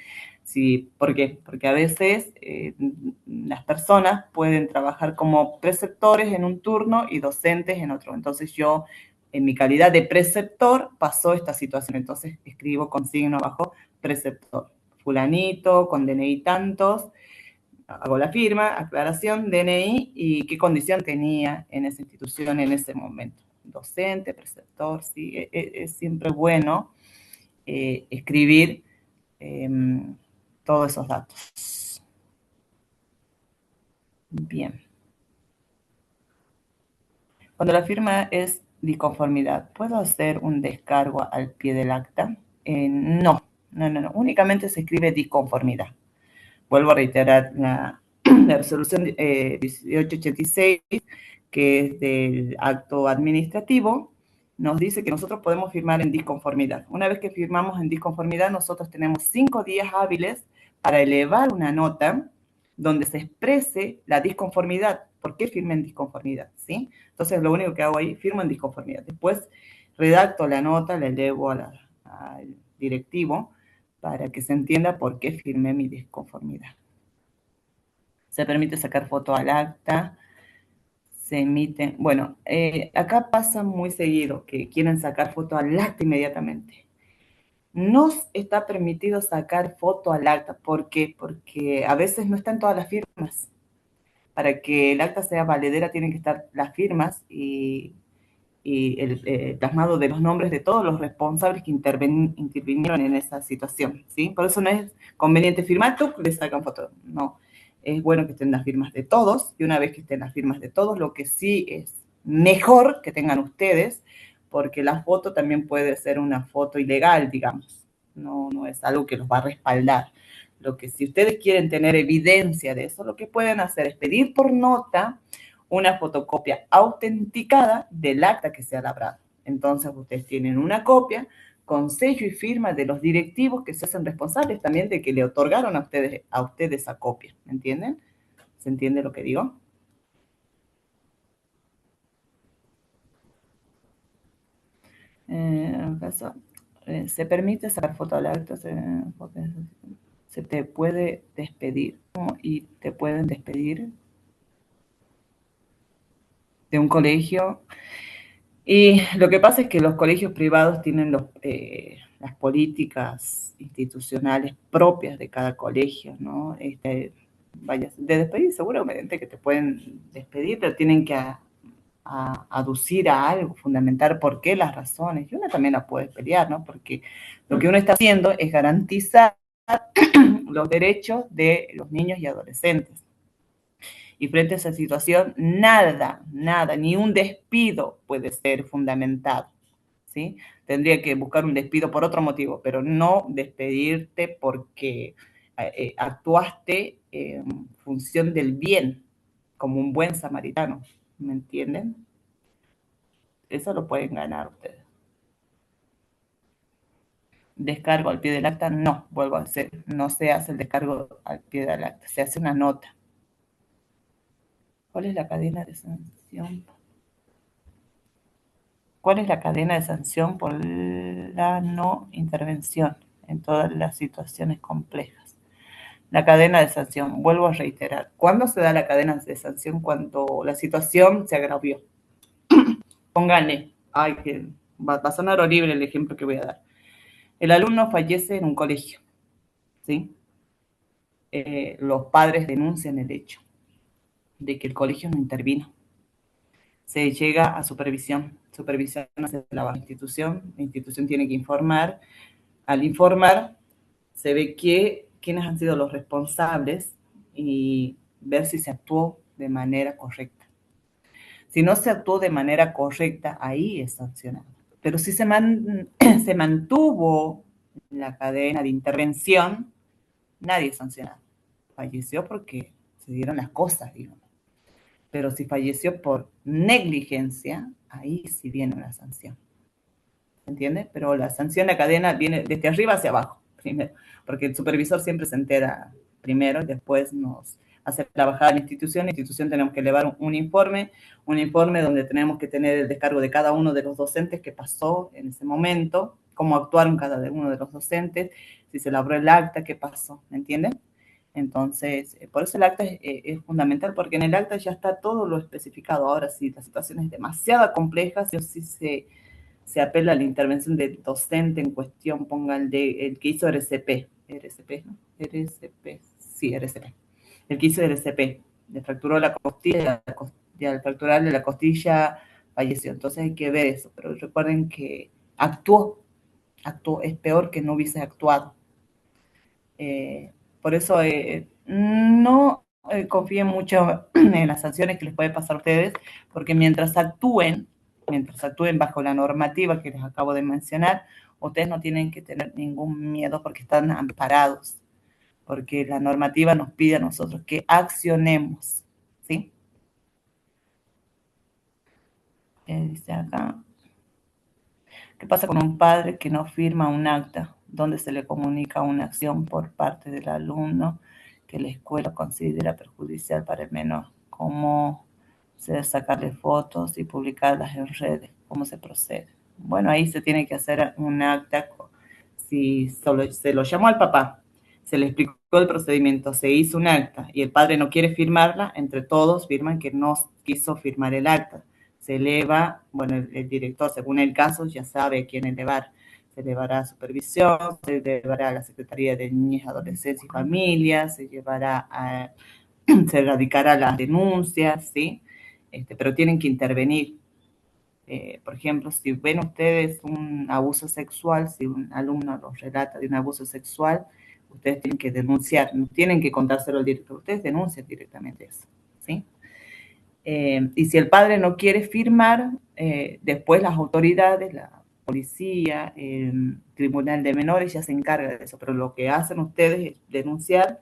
Sí, ¿por qué? Porque a veces las personas pueden trabajar como preceptores en un turno y docentes en otro. Entonces yo, en mi calidad de preceptor, pasó esta situación. Entonces escribo consigno abajo preceptor. Fulanito, con DNI tantos, hago la firma, aclaración, DNI y qué condición tenía en esa institución en ese momento. Docente, preceptor, sí, es siempre bueno escribir eh, todos esos datos. Bien. Cuando la firma es disconformidad, ¿puedo hacer un descargo al pie del acta? No. Únicamente se escribe disconformidad. Vuelvo a reiterar la resolución 1886, que es del acto administrativo, nos dice que nosotros podemos firmar en disconformidad. Una vez que firmamos en disconformidad, nosotros tenemos 5 días hábiles para elevar una nota donde se exprese la disconformidad. ¿Por qué firme en disconformidad? ¿Sí? Entonces, lo único que hago ahí, firmo en disconformidad. Después, redacto la nota, la elevo al directivo para que se entienda por qué firmé mi disconformidad. Se permite sacar foto al acta, se emite. Bueno, acá pasa muy seguido que quieren sacar foto al acta inmediatamente. No está permitido sacar foto al acta. ¿Por qué? Porque a veces no están todas las firmas. Para que el acta sea valedera tienen que estar las firmas y el plasmado de los nombres de todos los responsables que intervinieron en esa situación, ¿sí? Por eso no es conveniente firmar, tú le sacan foto, no. Es bueno que estén las firmas de todos, y una vez que estén las firmas de todos, lo que sí es mejor que tengan ustedes, porque la foto también puede ser una foto ilegal, digamos, no es algo que los va a respaldar. Lo que si ustedes quieren tener evidencia de eso, lo que pueden hacer es pedir por nota una fotocopia autenticada del acta que se ha labrado. Entonces ustedes tienen una copia con sello y firma de los directivos que se hacen responsables también de que le otorgaron a ustedes esa copia. ¿Me entienden? ¿Se entiende lo que digo? Caso, se permite sacar foto al acta, se te puede despedir, ¿no? Y te pueden despedir de un colegio. Y lo que pasa es que los colegios privados tienen las políticas institucionales propias de cada colegio, ¿no? Vaya, de despedir seguramente que te pueden despedir, pero tienen que aducir a algo, fundamentar por qué las razones. Y uno también la puede pelear, ¿no? Porque lo que uno está haciendo es garantizar los derechos de los niños y adolescentes. Y frente a esa situación, nada, ni un despido puede ser fundamentado, ¿sí? Tendría que buscar un despido por otro motivo, pero no despedirte porque actuaste en función del bien, como un buen samaritano, ¿me entienden? Eso lo pueden ganar ustedes. Descargo al pie del acta, no, vuelvo a hacer, no se hace el descargo al pie del acta, se hace una nota. ¿Cuál es la cadena de sanción? ¿Cuál es la cadena de sanción por la no intervención en todas las situaciones complejas? La cadena de sanción, vuelvo a reiterar, ¿cuándo se da la cadena de sanción? Cuando la situación se agravió. Pónganle, ay, que va a sonar horrible el ejemplo que voy a dar. El alumno fallece en un colegio, ¿sí? Los padres denuncian el hecho de que el colegio no intervino. Se llega a supervisión hacia la institución tiene que informar. Al informar, se ve quiénes han sido los responsables y ver si se actuó de manera correcta. Si no se actuó de manera correcta, ahí es sancionado. Pero si se mantuvo la cadena de intervención, nadie es sancionado. Falleció porque se dieron las cosas, digamos. Pero si falleció por negligencia, ahí sí viene una sanción. ¿Entiende? Pero la sanción, la cadena viene desde arriba hacia abajo, primero, porque el supervisor siempre se entera primero y después nos hace la bajada a la institución tenemos que elevar un informe donde tenemos que tener el descargo de cada uno de los docentes que pasó en ese momento, cómo actuaron cada uno de los docentes, si se elaboró el acta, qué pasó, ¿me entienden? Entonces, por eso el acta es fundamental, porque en el acta ya está todo lo especificado. Ahora, si la situación es demasiado compleja, sí o sí se apela a la intervención del docente en cuestión, ponga el que hizo RCP, ¿no? Sí, RCP. El que hizo RCP, le fracturó la costilla, y al fracturarle la costilla falleció. Entonces hay que ver eso, pero recuerden que actuó, es peor que no hubiese actuado. Por eso no confíen mucho en las sanciones que les puede pasar a ustedes, porque mientras actúen bajo la normativa que les acabo de mencionar, ustedes no tienen que tener ningún miedo porque están amparados, porque la normativa nos pide a nosotros que accionemos, ¿sí? Dice acá, ¿qué pasa con un padre que no firma un acta donde se le comunica una acción por parte del alumno que la escuela considera perjudicial para el menor? ¿Cómo se debe sacarle fotos y publicarlas en redes? ¿Cómo se procede? Bueno, ahí se tiene que hacer un acta. Si solo se lo llamó al papá, se le explicó el procedimiento, se hizo un acta y el padre no quiere firmarla, entre todos firman que no quiso firmar el acta. Se eleva, bueno, el director, según el caso, ya sabe a quién elevar. Se elevará a supervisión, se elevará a la Secretaría de Niñez, Adolescencia y Familias, se radicará las denuncias, ¿sí? Pero tienen que intervenir. Por ejemplo, si ven ustedes un abuso sexual, si un alumno los relata de un abuso sexual, ustedes tienen que denunciar, no tienen que contárselo al director, ustedes denuncian directamente eso, ¿sí? Y si el padre no quiere firmar, después las autoridades, la policía, el tribunal de menores ya se encarga de eso, pero lo que hacen ustedes es denunciar,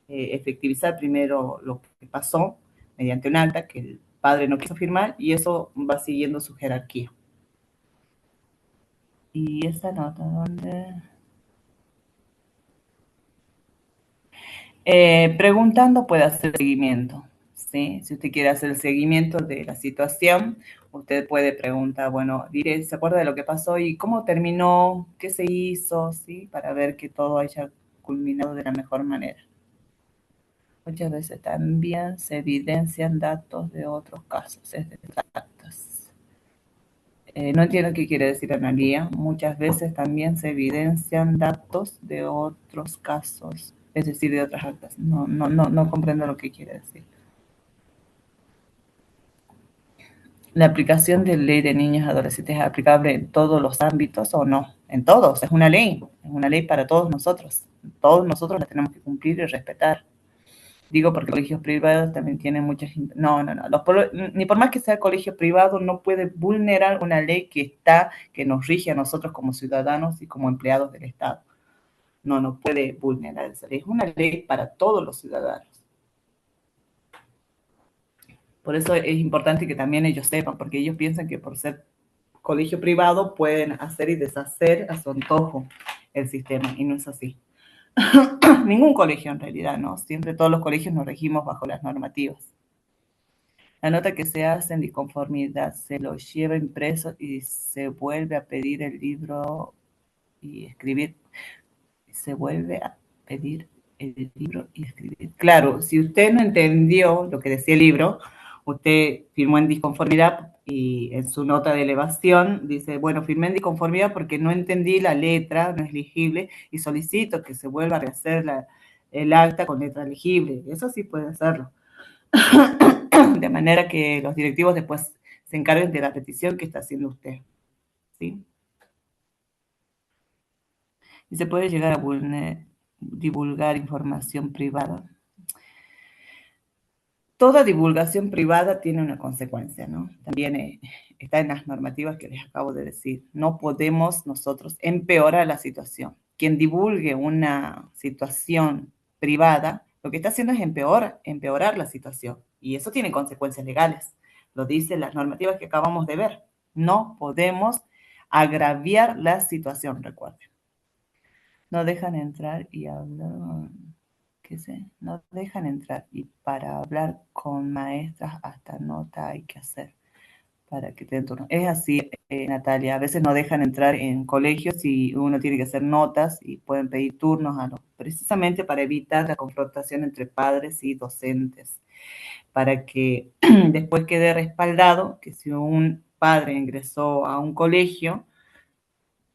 efectivizar primero lo que pasó mediante un acta que el padre no quiso firmar y eso va siguiendo su jerarquía. Y esa nota, ¿dónde? Preguntando puede hacer seguimiento, ¿sí? Si usted quiere hacer el seguimiento de la situación, usted puede preguntar, bueno, diré, ¿se acuerda de lo que pasó y cómo terminó? ¿Qué se hizo? ¿Sí? Para ver que todo haya culminado de la mejor manera. Muchas veces también se evidencian datos de otros casos, es de datos. No entiendo qué quiere decir Analía. Muchas veces también se evidencian datos de otros casos, es decir, de otras actas. No comprendo lo que quiere decir. ¿La aplicación de ley de niños y adolescentes es aplicable en todos los ámbitos o no? en todos, es una ley para todos nosotros la tenemos que cumplir y respetar. Digo porque colegios privados también tienen muchas... No, ni por más que sea colegio privado, no puede vulnerar una ley que nos rige a nosotros como ciudadanos y como empleados del Estado. No puede vulnerar esa ley. Es una ley para todos los ciudadanos. Por eso es importante que también ellos sepan, porque ellos piensan que por ser colegio privado pueden hacer y deshacer a su antojo el sistema, y no es así. Ningún colegio en realidad, ¿no? Siempre todos los colegios nos regimos bajo las normativas. La nota que se hace en disconformidad se lo lleva impreso y se vuelve a pedir el libro y escribir. Se vuelve a pedir el libro y escribir. Claro, si usted no entendió lo que decía el libro, usted firmó en disconformidad y en su nota de elevación dice, bueno, firmé en disconformidad porque no entendí la letra, no es legible, y solicito que se vuelva a rehacer el acta con letra legible. Eso sí puede hacerlo. De manera que los directivos después se encarguen de la petición que está haciendo usted. ¿Sí? Y se puede llegar a divulgar información privada. Toda divulgación privada tiene una consecuencia, ¿no? También está en las normativas que les acabo de decir. No podemos nosotros empeorar la situación. Quien divulgue una situación privada, lo que está haciendo es empeorar la situación. Y eso tiene consecuencias legales. Lo dicen las normativas que acabamos de ver. No podemos agraviar la situación, recuerden. No dejan entrar y hablar... ¿Qué sé? No dejan entrar y para hablar con maestras hasta nota hay que hacer para que te den turno. Es así, Natalia, a veces no dejan entrar en colegios y uno tiene que hacer notas y pueden pedir turnos precisamente para evitar la confrontación entre padres y docentes, para que después quede respaldado que si un padre ingresó a un colegio,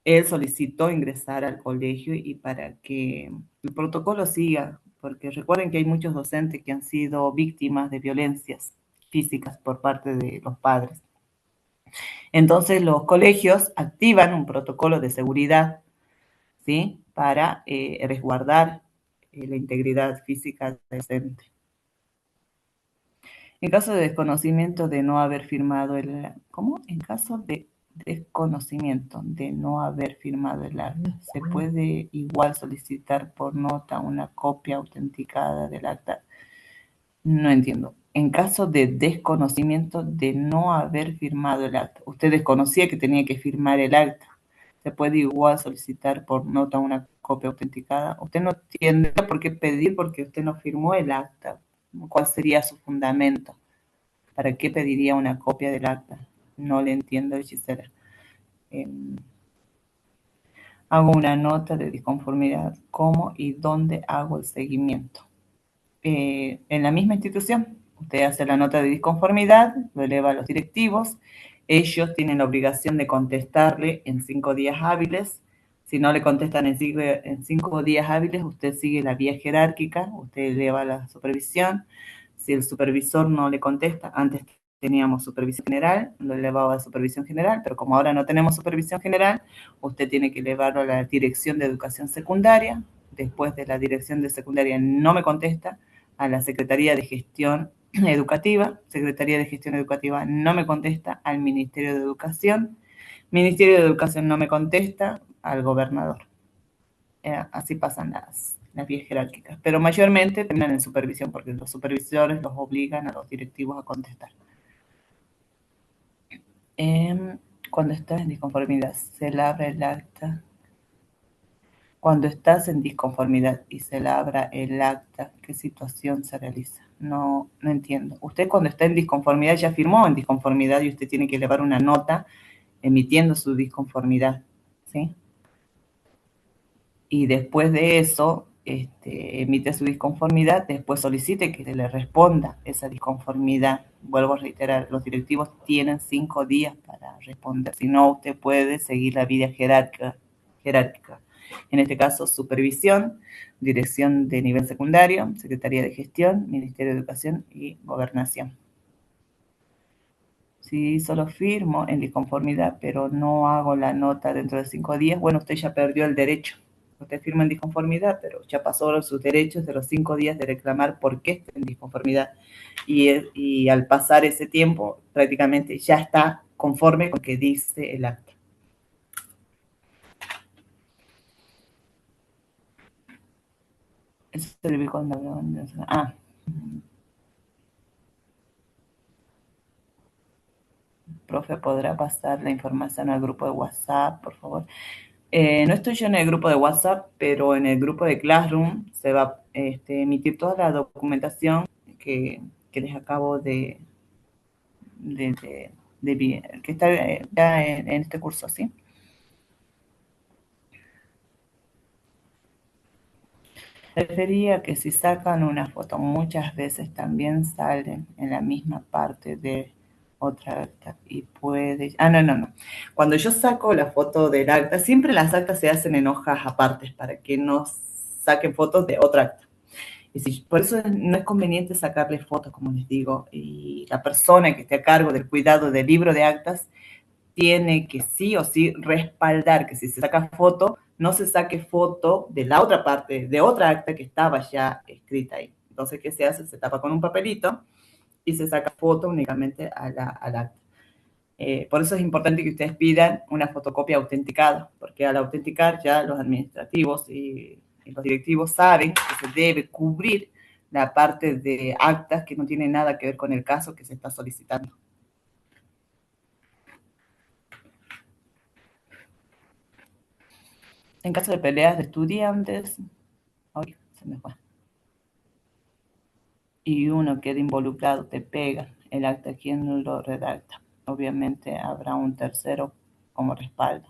él solicitó ingresar al colegio y para que el protocolo siga, porque recuerden que hay muchos docentes que han sido víctimas de violencias físicas por parte de los padres. Entonces los colegios activan un protocolo de seguridad, ¿sí? Para resguardar la integridad física del docente. En caso de desconocimiento de no haber firmado ¿cómo? En caso de desconocimiento de no haber firmado el acta, se puede igual solicitar por nota una copia autenticada del acta. No entiendo. En caso de desconocimiento de no haber firmado el acta, usted desconocía que tenía que firmar el acta, se puede igual solicitar por nota una copia autenticada. Usted no tiene por qué pedir porque usted no firmó el acta. ¿Cuál sería su fundamento? ¿Para qué pediría una copia del acta? No le entiendo, Gisela. Hago una nota de disconformidad. ¿Cómo y dónde hago el seguimiento? En la misma institución. Usted hace la nota de disconformidad, lo eleva a los directivos. Ellos tienen la obligación de contestarle en 5 días hábiles. Si no le contestan en 5 días hábiles, usted sigue la vía jerárquica, usted eleva a la supervisión. Si el supervisor no le contesta, antes teníamos supervisión general, lo elevaba a supervisión general, pero como ahora no tenemos supervisión general, usted tiene que elevarlo a la dirección de educación secundaria. Después de la dirección de secundaria no me contesta, a la Secretaría de Gestión Educativa. Secretaría de Gestión Educativa no me contesta, al Ministerio de Educación. Ministerio de Educación no me contesta, al gobernador. Así pasan las vías jerárquicas. Pero mayormente terminan en supervisión, porque los supervisores los obligan a los directivos a contestar. Cuando estás en disconformidad, se labra el acta. Cuando estás en disconformidad y se labra el acta, ¿qué situación se realiza? No entiendo. Usted cuando está en disconformidad ya firmó en disconformidad y usted tiene que elevar una nota emitiendo su disconformidad, ¿sí? Y después de eso, emite su disconformidad, después solicite que se le responda esa disconformidad. Vuelvo a reiterar, los directivos tienen 5 días para responder, si no usted puede seguir la vida jerárquica. En este caso, supervisión, dirección de nivel secundario, Secretaría de Gestión, Ministerio de Educación y Gobernación. Si solo firmo en disconformidad, pero no hago la nota dentro de 5 días, bueno, usted ya perdió el derecho. Usted firma en disconformidad, pero ya pasó sus derechos de los 5 días de reclamar por qué está en disconformidad. Y al pasar ese tiempo, prácticamente ya está conforme con lo que dice el acta. Eso se ve cuando... Ah, profe, ¿podrá pasar la información al grupo de WhatsApp, por favor? No estoy yo en el grupo de WhatsApp, pero en el grupo de Classroom se va a emitir toda la documentación que, que les acabo de, de, que está ya en este curso, ¿sí? Refería que si sacan una foto muchas veces también salen en la misma parte de otra acta y puede... Ah, no, no, no. Cuando yo saco la foto del acta, siempre las actas se hacen en hojas apartes para que no saquen fotos de otra acta. Y si, por eso no es conveniente sacarle fotos, como les digo, y la persona que esté a cargo del cuidado del libro de actas tiene que sí o sí respaldar que si se saca foto, no se saque foto de la otra parte, de otra acta que estaba ya escrita ahí. Entonces, ¿qué se hace? Se tapa con un papelito y se saca foto únicamente al acta. Por eso es importante que ustedes pidan una fotocopia autenticada, porque al autenticar ya los administrativos y los directivos saben que se debe cubrir la parte de actas que no tiene nada que ver con el caso que se está solicitando. En caso de peleas de estudiantes, ay, se me fue, y uno queda involucrado, te pega el acta, ¿quién lo redacta? Obviamente habrá un tercero como respaldo,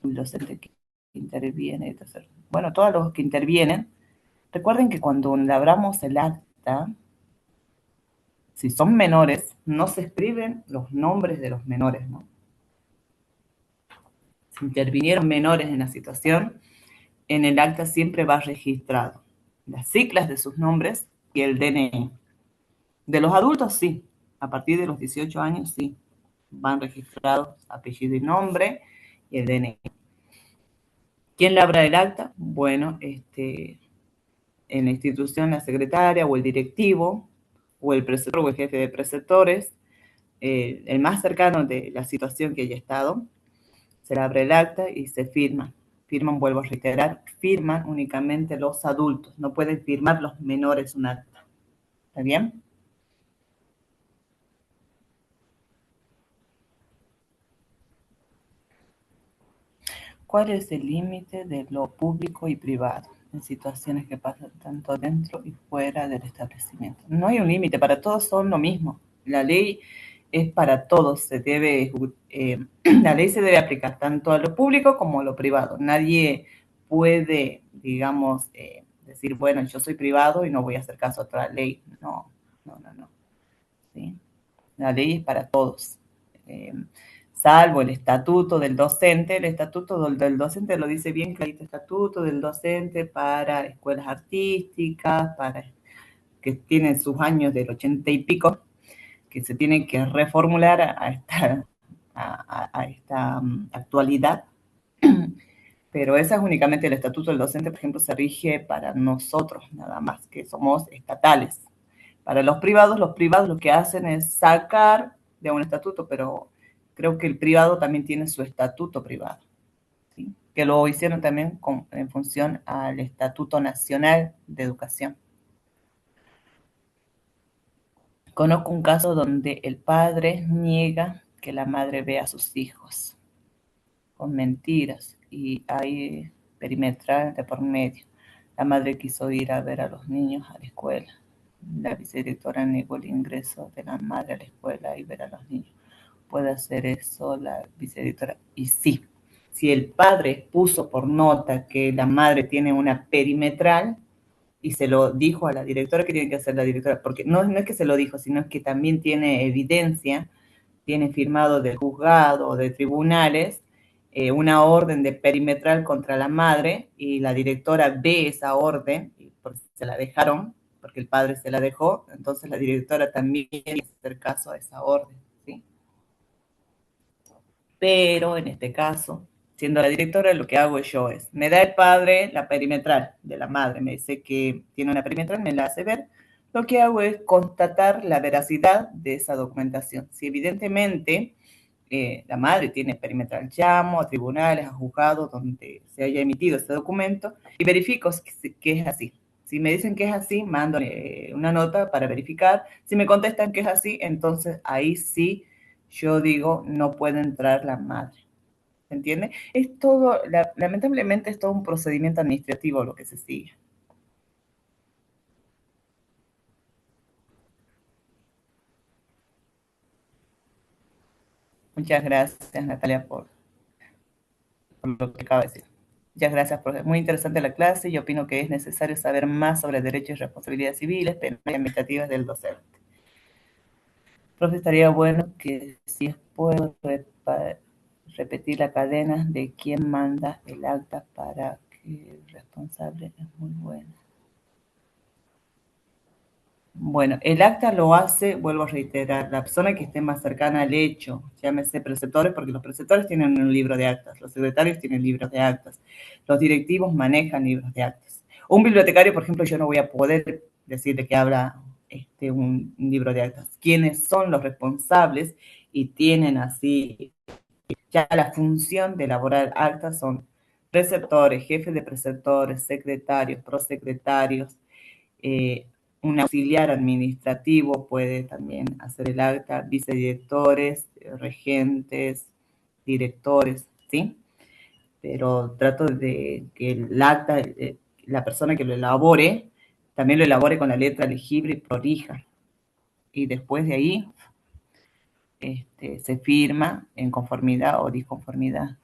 un docente que interviene, tercero. Bueno, todos los que intervienen. Recuerden que cuando labramos el acta, si son menores, no se escriben los nombres de los menores, ¿no? Si intervinieron menores en la situación, en el acta siempre va registrado las siglas de sus nombres y el DNI. De los adultos, sí. A partir de los 18 años, sí. Van registrados apellido y nombre y el DNI. ¿Quién labra el acta? Bueno, en la institución la secretaria o el directivo o el preceptor o el jefe de preceptores, el más cercano de la situación que haya estado, se le abre el acta y se firma. Firman, vuelvo a reiterar, firman únicamente los adultos, no pueden firmar los menores un acta. ¿Está bien? ¿Cuál es el límite de lo público y privado en situaciones que pasan tanto dentro y fuera del establecimiento? No hay un límite, para todos son lo mismo. La ley es para todos, la ley se debe aplicar tanto a lo público como a lo privado. Nadie puede, digamos, decir, bueno, yo soy privado y no voy a hacer caso a otra ley. No, no, no, no. ¿Sí? La ley es para todos. Eh, Salvo el estatuto del docente, el estatuto del docente lo dice bien clarito, estatuto del docente para escuelas artísticas, para que tienen sus años del 80 y pico, que se tienen que reformular a esta actualidad, pero esa es únicamente el estatuto del docente, por ejemplo, se rige para nosotros, nada más, que somos estatales. Para los privados lo que hacen es sacar de un estatuto, pero creo que el privado también tiene su estatuto privado, ¿sí? Que lo hicieron también en función al Estatuto Nacional de Educación. Conozco un caso donde el padre niega que la madre vea a sus hijos con mentiras y hay perimetral de por medio. La madre quiso ir a ver a los niños a la escuela. La vicedirectora negó el ingreso de la madre a la escuela y ver a los niños. ¿Puede hacer eso la vicedirectora? Y sí, si el padre puso por nota que la madre tiene una perimetral y se lo dijo a la directora, ¿qué tiene que hacer la directora? Porque no es que se lo dijo, sino que también tiene evidencia, tiene firmado del juzgado o de tribunales una orden de perimetral contra la madre y la directora ve esa orden, porque se la dejaron, porque el padre se la dejó, entonces la directora también tiene que hacer caso a esa orden, ¿sí? Pero en este caso, siendo la directora, lo que hago yo es, me da el padre la perimetral de la madre, me dice que tiene una perimetral, me la hace ver, lo que hago es constatar la veracidad de esa documentación. Si evidentemente la madre tiene perimetral, llamo a tribunales, a juzgados donde se haya emitido ese documento y verifico que es así. Si me dicen que es así, mando una nota para verificar. Si me contestan que es así, entonces ahí sí yo digo no puede entrar la madre. ¿Se entiende? Es todo, lamentablemente es todo un procedimiento administrativo lo que se sigue. Muchas gracias, Natalia, por lo que acaba de decir. Muchas gracias, por muy interesante la clase. Yo opino que es necesario saber más sobre derechos y responsabilidades civiles, penales y administrativas del docente. Profe, estaría bueno que si puedo repetir la cadena de quién manda el acta para que el responsable es muy bueno. Bueno, el acta lo hace, vuelvo a reiterar, la persona que esté más cercana al hecho, llámese preceptores, porque los preceptores tienen un libro de actas, los secretarios tienen libros de actas, los directivos manejan libros de actas. Un bibliotecario, por ejemplo, yo no voy a poder decirle que habla un libro de actas. ¿Quiénes son los responsables y tienen así ya la función de elaborar actas? Son preceptores, jefes de preceptores, secretarios, prosecretarios, eh, un auxiliar administrativo puede también hacer el acta, vicedirectores, regentes, directores, ¿sí? Pero trato de que el acta, la persona que lo elabore, también lo elabore con la letra legible y prolija. Y después de ahí se firma en conformidad o disconformidad.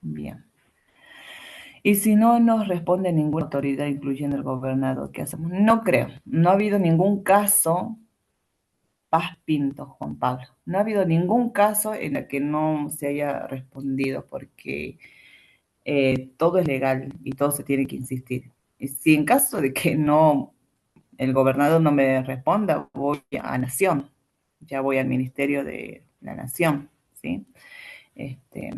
Bien. Y si no nos responde ninguna autoridad, incluyendo el gobernador, ¿qué hacemos? No creo. No ha habido ningún caso. Paz Pinto, Juan Pablo. No ha habido ningún caso en el que no se haya respondido porque todo es legal y todo se tiene que insistir. Y si en caso de que no, el gobernador no me responda, voy a Nación, ya voy al Ministerio de la Nación, ¿sí? Este,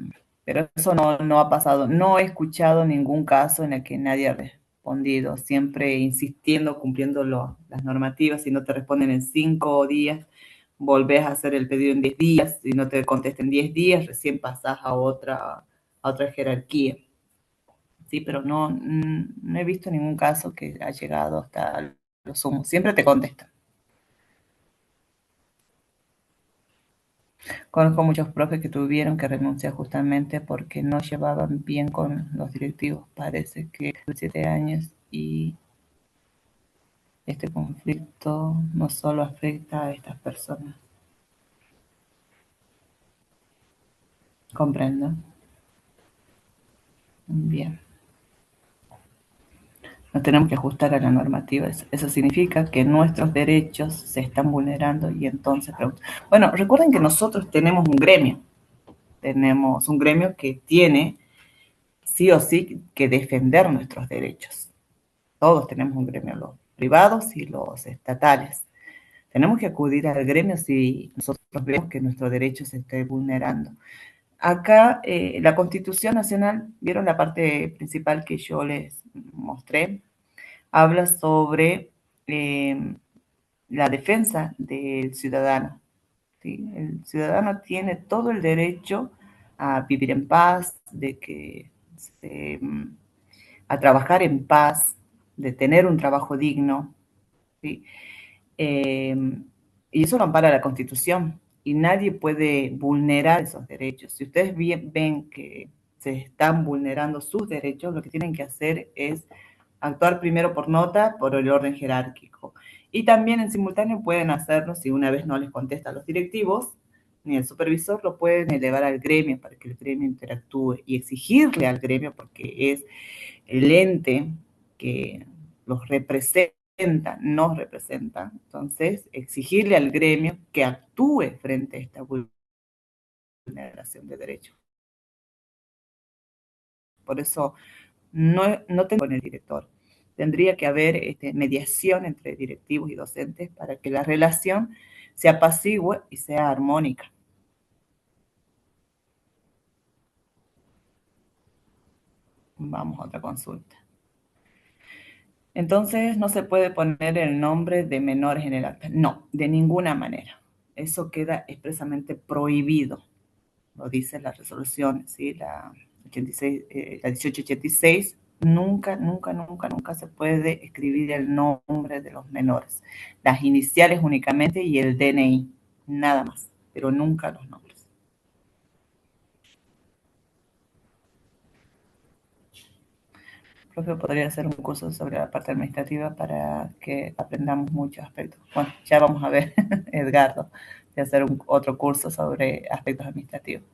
pero eso no ha pasado. No he escuchado ningún caso en el que nadie ha respondido, siempre insistiendo, cumpliendo las normativas. Si no te responden en 5 días, volvés a hacer el pedido en 10 días. Si no te contestan en 10 días, recién pasás a otra jerarquía. Sí, pero no he visto ningún caso que ha llegado hasta lo sumo. Siempre te contestan. Conozco muchos profes que tuvieron que renunciar justamente porque no llevaban bien con los directivos. Parece que 7 años y este conflicto no solo afecta a estas personas. Comprendo. Bien. Nos tenemos que ajustar a la normativa. Eso significa que nuestros derechos se están vulnerando y entonces, bueno, recuerden que nosotros tenemos un gremio. Tenemos un gremio que tiene sí o sí que defender nuestros derechos. Todos tenemos un gremio, los privados y los estatales. Tenemos que acudir al gremio si nosotros vemos que nuestro derecho se esté vulnerando. Acá, la Constitución Nacional, ¿vieron la parte principal que yo les mostré? Habla sobre la defensa del ciudadano. ¿Sí? El ciudadano tiene todo el derecho a vivir en paz, a trabajar en paz, de tener un trabajo digno, ¿sí? Eh, y eso lo ampara la Constitución y nadie puede vulnerar esos derechos. Si ustedes ven que se están vulnerando sus derechos, lo que tienen que hacer es actuar primero por nota, por el orden jerárquico. Y también en simultáneo pueden hacerlo, si una vez no les contesta a los directivos, ni el supervisor, lo pueden elevar al gremio para que el gremio interactúe y exigirle al gremio, porque es el ente que los representa, nos representa. Entonces, exigirle al gremio que actúe frente a esta vulneración de derechos. Por eso no tengo en el director. Tendría que haber mediación entre directivos y docentes para que la relación se apacigüe y sea armónica. Vamos a otra consulta. Entonces no se puede poner el nombre de menores en el acta. No, de ninguna manera. Eso queda expresamente prohibido. Lo dice la resolución, ¿sí? La 86, la 1886. Nunca, nunca, nunca, nunca se puede escribir el nombre de los menores. Las iniciales únicamente y el DNI, nada más, pero nunca los nombres. Profe, podría hacer un curso sobre la parte administrativa para que aprendamos muchos aspectos. Bueno, ya vamos a ver, Edgardo, de hacer otro curso sobre aspectos administrativos.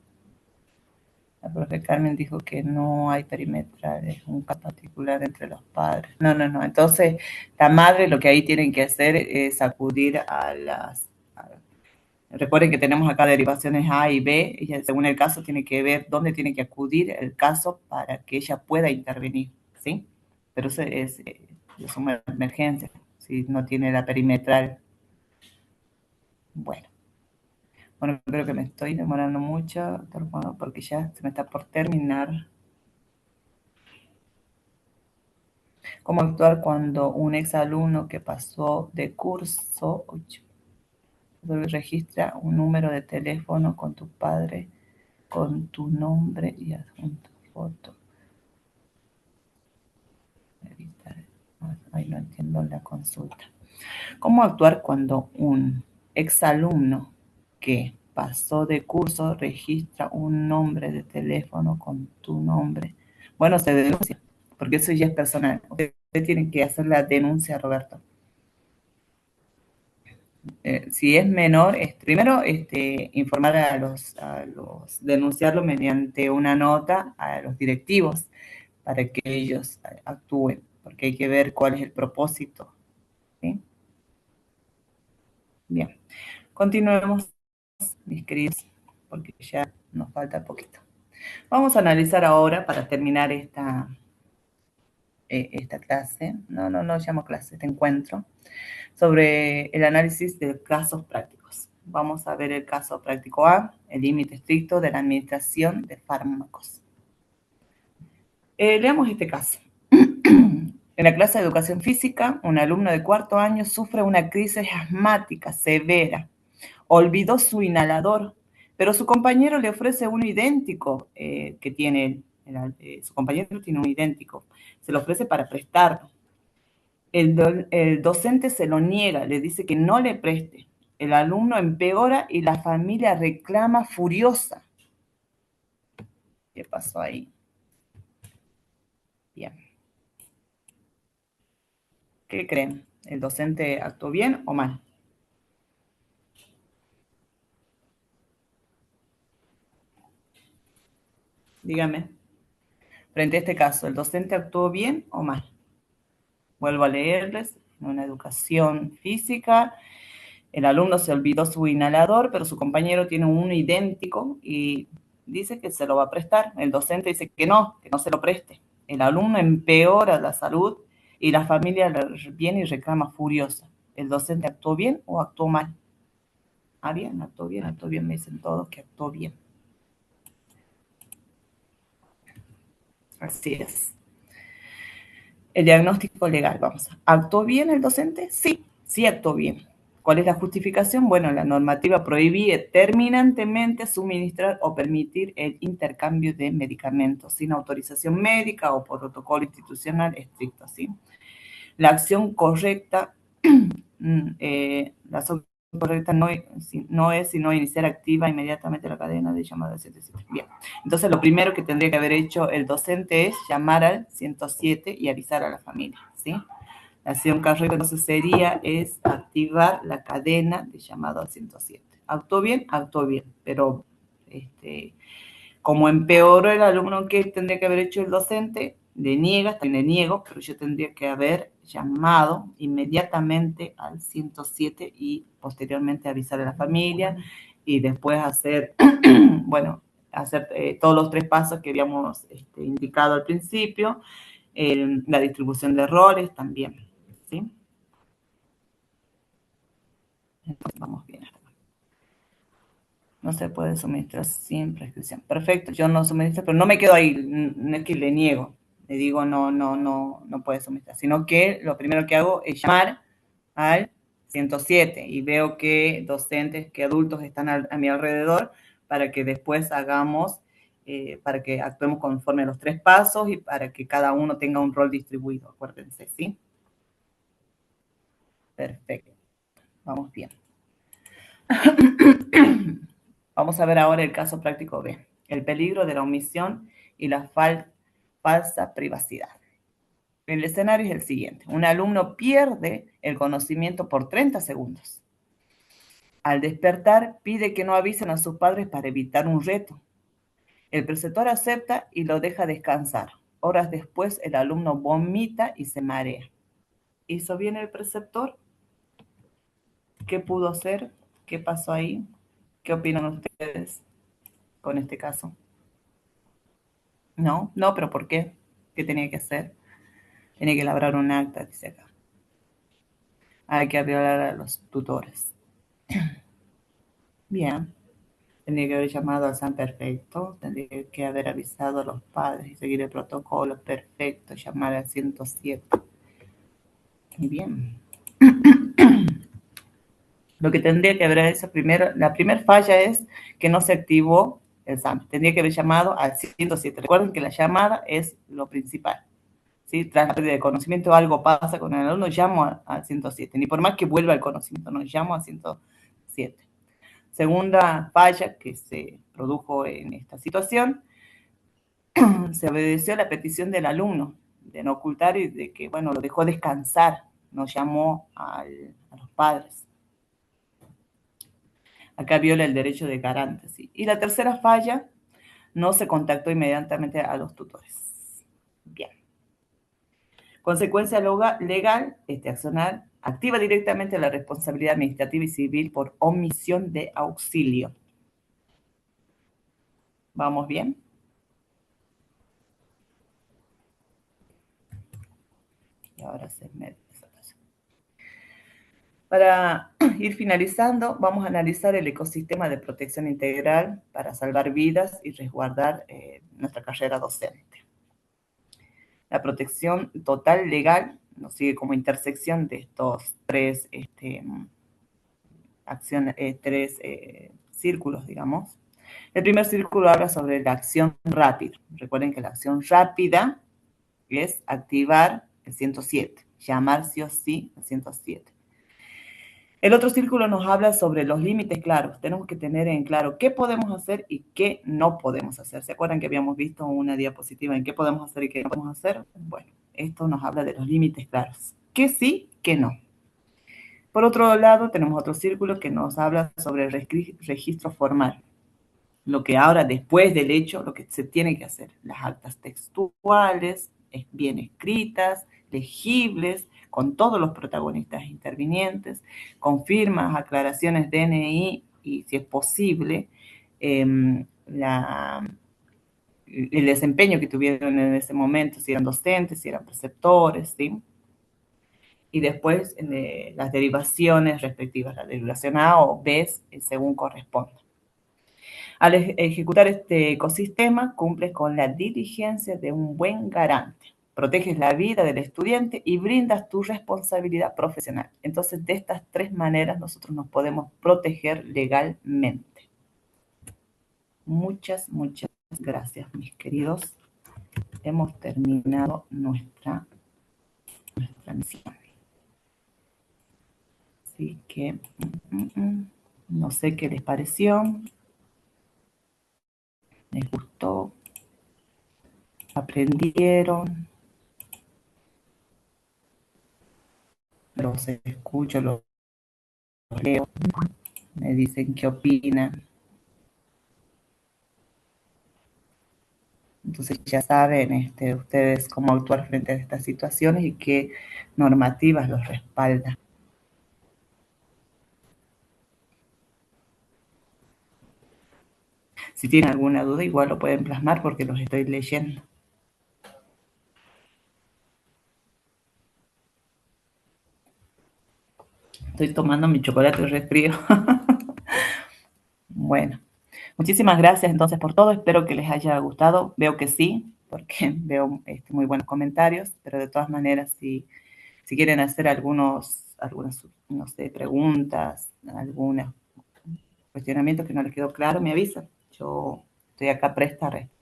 La profe Carmen dijo que no hay perimetral, es un caso particular entre los padres. No, no, no. Entonces, la madre lo que ahí tienen que hacer es acudir a las... Recuerden que tenemos acá derivaciones A y B, y según el caso tiene que ver dónde tiene que acudir el caso para que ella pueda intervenir, ¿sí? Pero eso es una emergencia, si no tiene la perimetral. Bueno. Bueno, creo que me estoy demorando mucho, porque ya se me está por terminar. ¿Cómo actuar cuando un exalumno que pasó de curso registra un número de teléfono con tu padre, con tu nombre y adjunto foto? Ahí no entiendo la consulta. ¿Cómo actuar cuando un exalumno que pasó de curso registra un nombre de teléfono con tu nombre? Bueno, se denuncia, porque eso ya es personal. Ustedes tienen que hacer la denuncia, Roberto. Si es menor, primero informar denunciarlo mediante una nota a los directivos para que ellos actúen, porque hay que ver cuál es el propósito. ¿Sí? Bien, continuemos, mis queridos, porque ya nos falta poquito. Vamos a analizar ahora, para terminar esta clase, no llamo clase, este encuentro, sobre el análisis de casos prácticos. Vamos a ver el caso práctico A, el límite estricto de la administración de fármacos. Leamos este caso. En la clase de educación física, un alumno de cuarto año sufre una crisis asmática severa. Olvidó su inhalador, pero su compañero le ofrece uno idéntico que tiene él. Su compañero tiene uno idéntico. Se lo ofrece para prestarlo. El docente se lo niega, le dice que no le preste. El alumno empeora y la familia reclama furiosa. ¿Qué pasó ahí? Bien. ¿Qué creen? ¿El docente actuó bien o mal? Dígame. Frente a este caso, ¿el docente actuó bien o mal? Vuelvo a leerles. En una educación física, el alumno se olvidó su inhalador, pero su compañero tiene uno idéntico y dice que se lo va a prestar. El docente dice que no se lo preste. El alumno empeora la salud y la familia viene y reclama furiosa. ¿El docente actuó bien o actuó mal? Ah, bien, actuó bien, me dicen todos que actuó bien. Así es. El diagnóstico legal, vamos. ¿Actuó bien el docente? Sí actuó bien. ¿Cuál es la justificación? Bueno, la normativa prohíbe terminantemente suministrar o permitir el intercambio de medicamentos sin autorización médica o por protocolo institucional estricto, ¿sí? La acción correcta, la acción correcta no es sino iniciar activa inmediatamente la cadena de llamada al 107. Bien, entonces lo primero que tendría que haber hecho el docente es llamar al 107 y avisar a la familia, ¿sí? La acción correcta entonces sería activar la cadena de llamado al 107. ¿Actuó bien? Actuó bien, pero como empeoró el alumno que tendría que haber hecho el docente, le niego, pero yo tendría que haber llamado inmediatamente al 107 y posteriormente avisar a la familia y después hacer, bueno, hacer todos los 3 pasos que habíamos indicado al principio, la distribución de errores también, ¿sí? Entonces, vamos bien. No se puede suministrar sin prescripción. Perfecto, yo no suministro, pero no me quedo ahí, no es que le niego, le digo no puede suministrar, sino que lo primero que hago es llamar al 107 y veo que docentes, que adultos están a mi alrededor para que después hagamos, para que actuemos conforme a los 3 pasos y para que cada uno tenga un rol distribuido, acuérdense, ¿sí? Perfecto, vamos bien. Vamos a ver ahora el caso práctico B, el peligro de la omisión y la falsa privacidad. El escenario es el siguiente. Un alumno pierde el conocimiento por 30 segundos. Al despertar, pide que no avisen a sus padres para evitar un reto. El preceptor acepta y lo deja descansar. Horas después, el alumno vomita y se marea. ¿Hizo bien el preceptor? ¿Qué pudo hacer? ¿Qué pasó ahí? ¿Qué opinan ustedes con este caso? No, pero ¿por qué? ¿Qué tenía que hacer? Tenía que elaborar un acta, dice acá. Hay que hablar a los tutores. Bien. Tendría que haber llamado al SAM perfecto, tendría que haber avisado a los padres y seguir el protocolo perfecto, llamar al 107. Muy bien. Lo que tendría que haber hecho primero, la primera falla es que no se activó el SAM. Tendría que haber llamado al 107. Recuerden que la llamada es lo principal. ¿Sí? Tras la pérdida de conocimiento algo pasa con el alumno, llamo al 107. Ni por más que vuelva el conocimiento, no llamo al 107. Segunda falla que se produjo en esta situación, se obedeció a la petición del alumno de no ocultar y de que, bueno, lo dejó descansar, no llamó a los padres. Acá viola el derecho de garante. ¿Sí? Y la tercera falla, no se contactó inmediatamente a los tutores. Bien. Consecuencia legal, este accionar activa directamente la responsabilidad administrativa y civil por omisión de auxilio. ¿Vamos bien? Y ahora se me... Para ir finalizando, vamos a analizar el ecosistema de protección integral para salvar vidas y resguardar nuestra carrera docente. La protección total legal nos sigue como intersección de estos tres, tres círculos, digamos. El primer círculo habla sobre la acción rápida. Recuerden que la acción rápida es activar el 107, llamar sí o sí al 107. El otro círculo nos habla sobre los límites claros. Tenemos que tener en claro qué podemos hacer y qué no podemos hacer. ¿Se acuerdan que habíamos visto una diapositiva en qué podemos hacer y qué no podemos hacer? Bueno, esto nos habla de los límites claros. ¿Qué sí, qué no? Por otro lado, tenemos otro círculo que nos habla sobre el registro formal. Lo que ahora, después del hecho, lo que se tiene que hacer. Las actas textuales, bien escritas, legibles, con todos los protagonistas intervinientes, con firmas, aclaraciones DNI y, si es posible, el desempeño que tuvieron en ese momento, si eran docentes, si eran preceptores, ¿sí? Y después las derivaciones respectivas, la derivación A o B, según corresponda. Al ejecutar este ecosistema, cumples con la diligencia de un buen garante. Proteges la vida del estudiante y brindas tu responsabilidad profesional. Entonces, de estas tres maneras nosotros nos podemos proteger legalmente. Muchas gracias, mis queridos. Hemos terminado nuestra misión. Así que no sé qué les pareció. ¿Les gustó? ¿Aprendieron? Los escucho, los leo, me dicen qué opinan. Entonces ya saben ustedes cómo actuar frente a estas situaciones y qué normativas los respaldan. Si tienen alguna duda, igual lo pueden plasmar porque los estoy leyendo. Estoy tomando mi chocolate resfrío. Bueno, Muchísimas gracias entonces por todo. Espero que les haya gustado. Veo que sí, porque veo muy buenos comentarios, pero de todas maneras, si quieren hacer algunas, no sé, preguntas, algunos cuestionamientos que no les quedó claro, me avisan. Yo estoy acá presta a responder.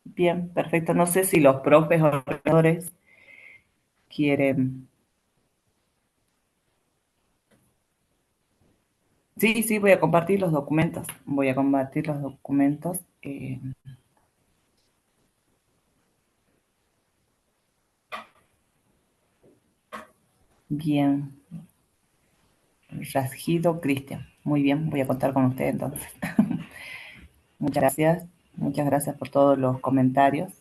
Bien, perfecto. No sé si los profes o oradores quieren. Sí, sí, voy a compartir los documentos. Voy a compartir los documentos. Bien, Rasgido Cristian. Muy bien, voy a contar con usted entonces. Muchas gracias. Muchas gracias por todos los comentarios.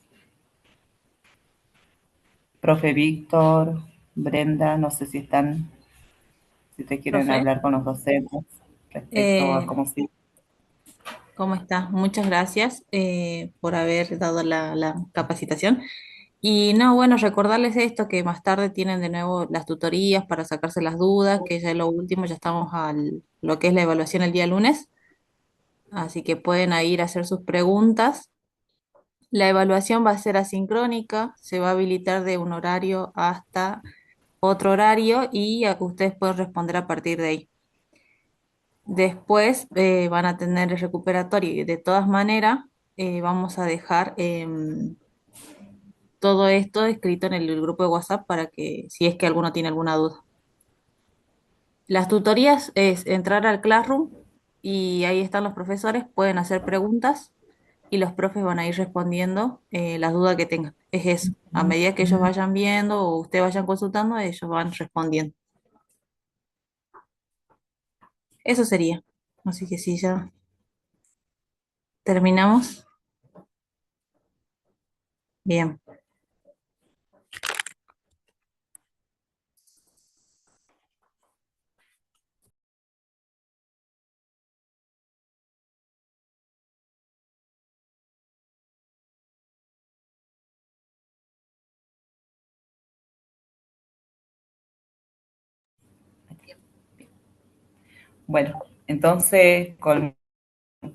Profe Víctor, Brenda, no sé si te quieren Profe, hablar con los docentes respecto a eh, cómo sí. ¿cómo estás? Muchas gracias por haber dado la capacitación. Y no, bueno, recordarles esto, que más tarde tienen de nuevo las tutorías para sacarse las dudas, que ya lo último, ya estamos al lo que es la evaluación el día lunes, así que pueden ahí ir a hacer sus preguntas. La evaluación va a ser asincrónica, se va a habilitar de un horario hasta otro horario y ustedes pueden responder a partir de ahí. Después van a tener el recuperatorio y de todas maneras vamos a dejar todo esto escrito en el grupo de WhatsApp para que si es que alguno tiene alguna duda. Las tutorías es entrar al Classroom y ahí están los profesores, pueden hacer preguntas y los profes van a ir respondiendo las dudas que tengan. Es eso, a medida que ellos vayan viendo o ustedes vayan consultando, ellos van respondiendo. Eso sería. Así que sí, ya terminamos. Bien. Bueno, entonces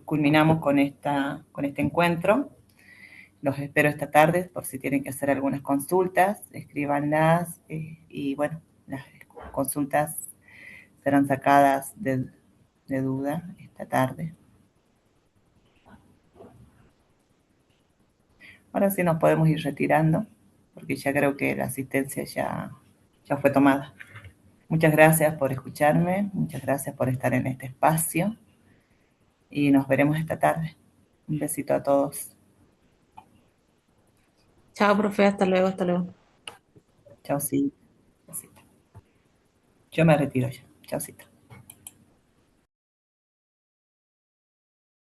culminamos con este encuentro. Los espero esta tarde por si tienen que hacer algunas consultas, escríbanlas y bueno, las consultas serán sacadas de duda esta tarde. Ahora sí nos podemos ir retirando porque ya creo que la asistencia ya fue tomada. Muchas gracias por escucharme, muchas gracias por estar en este espacio y nos veremos esta tarde. Un besito a todos. Chao, profe, hasta luego, hasta luego. Chao, sí. Yo me retiro ya. Chaucito.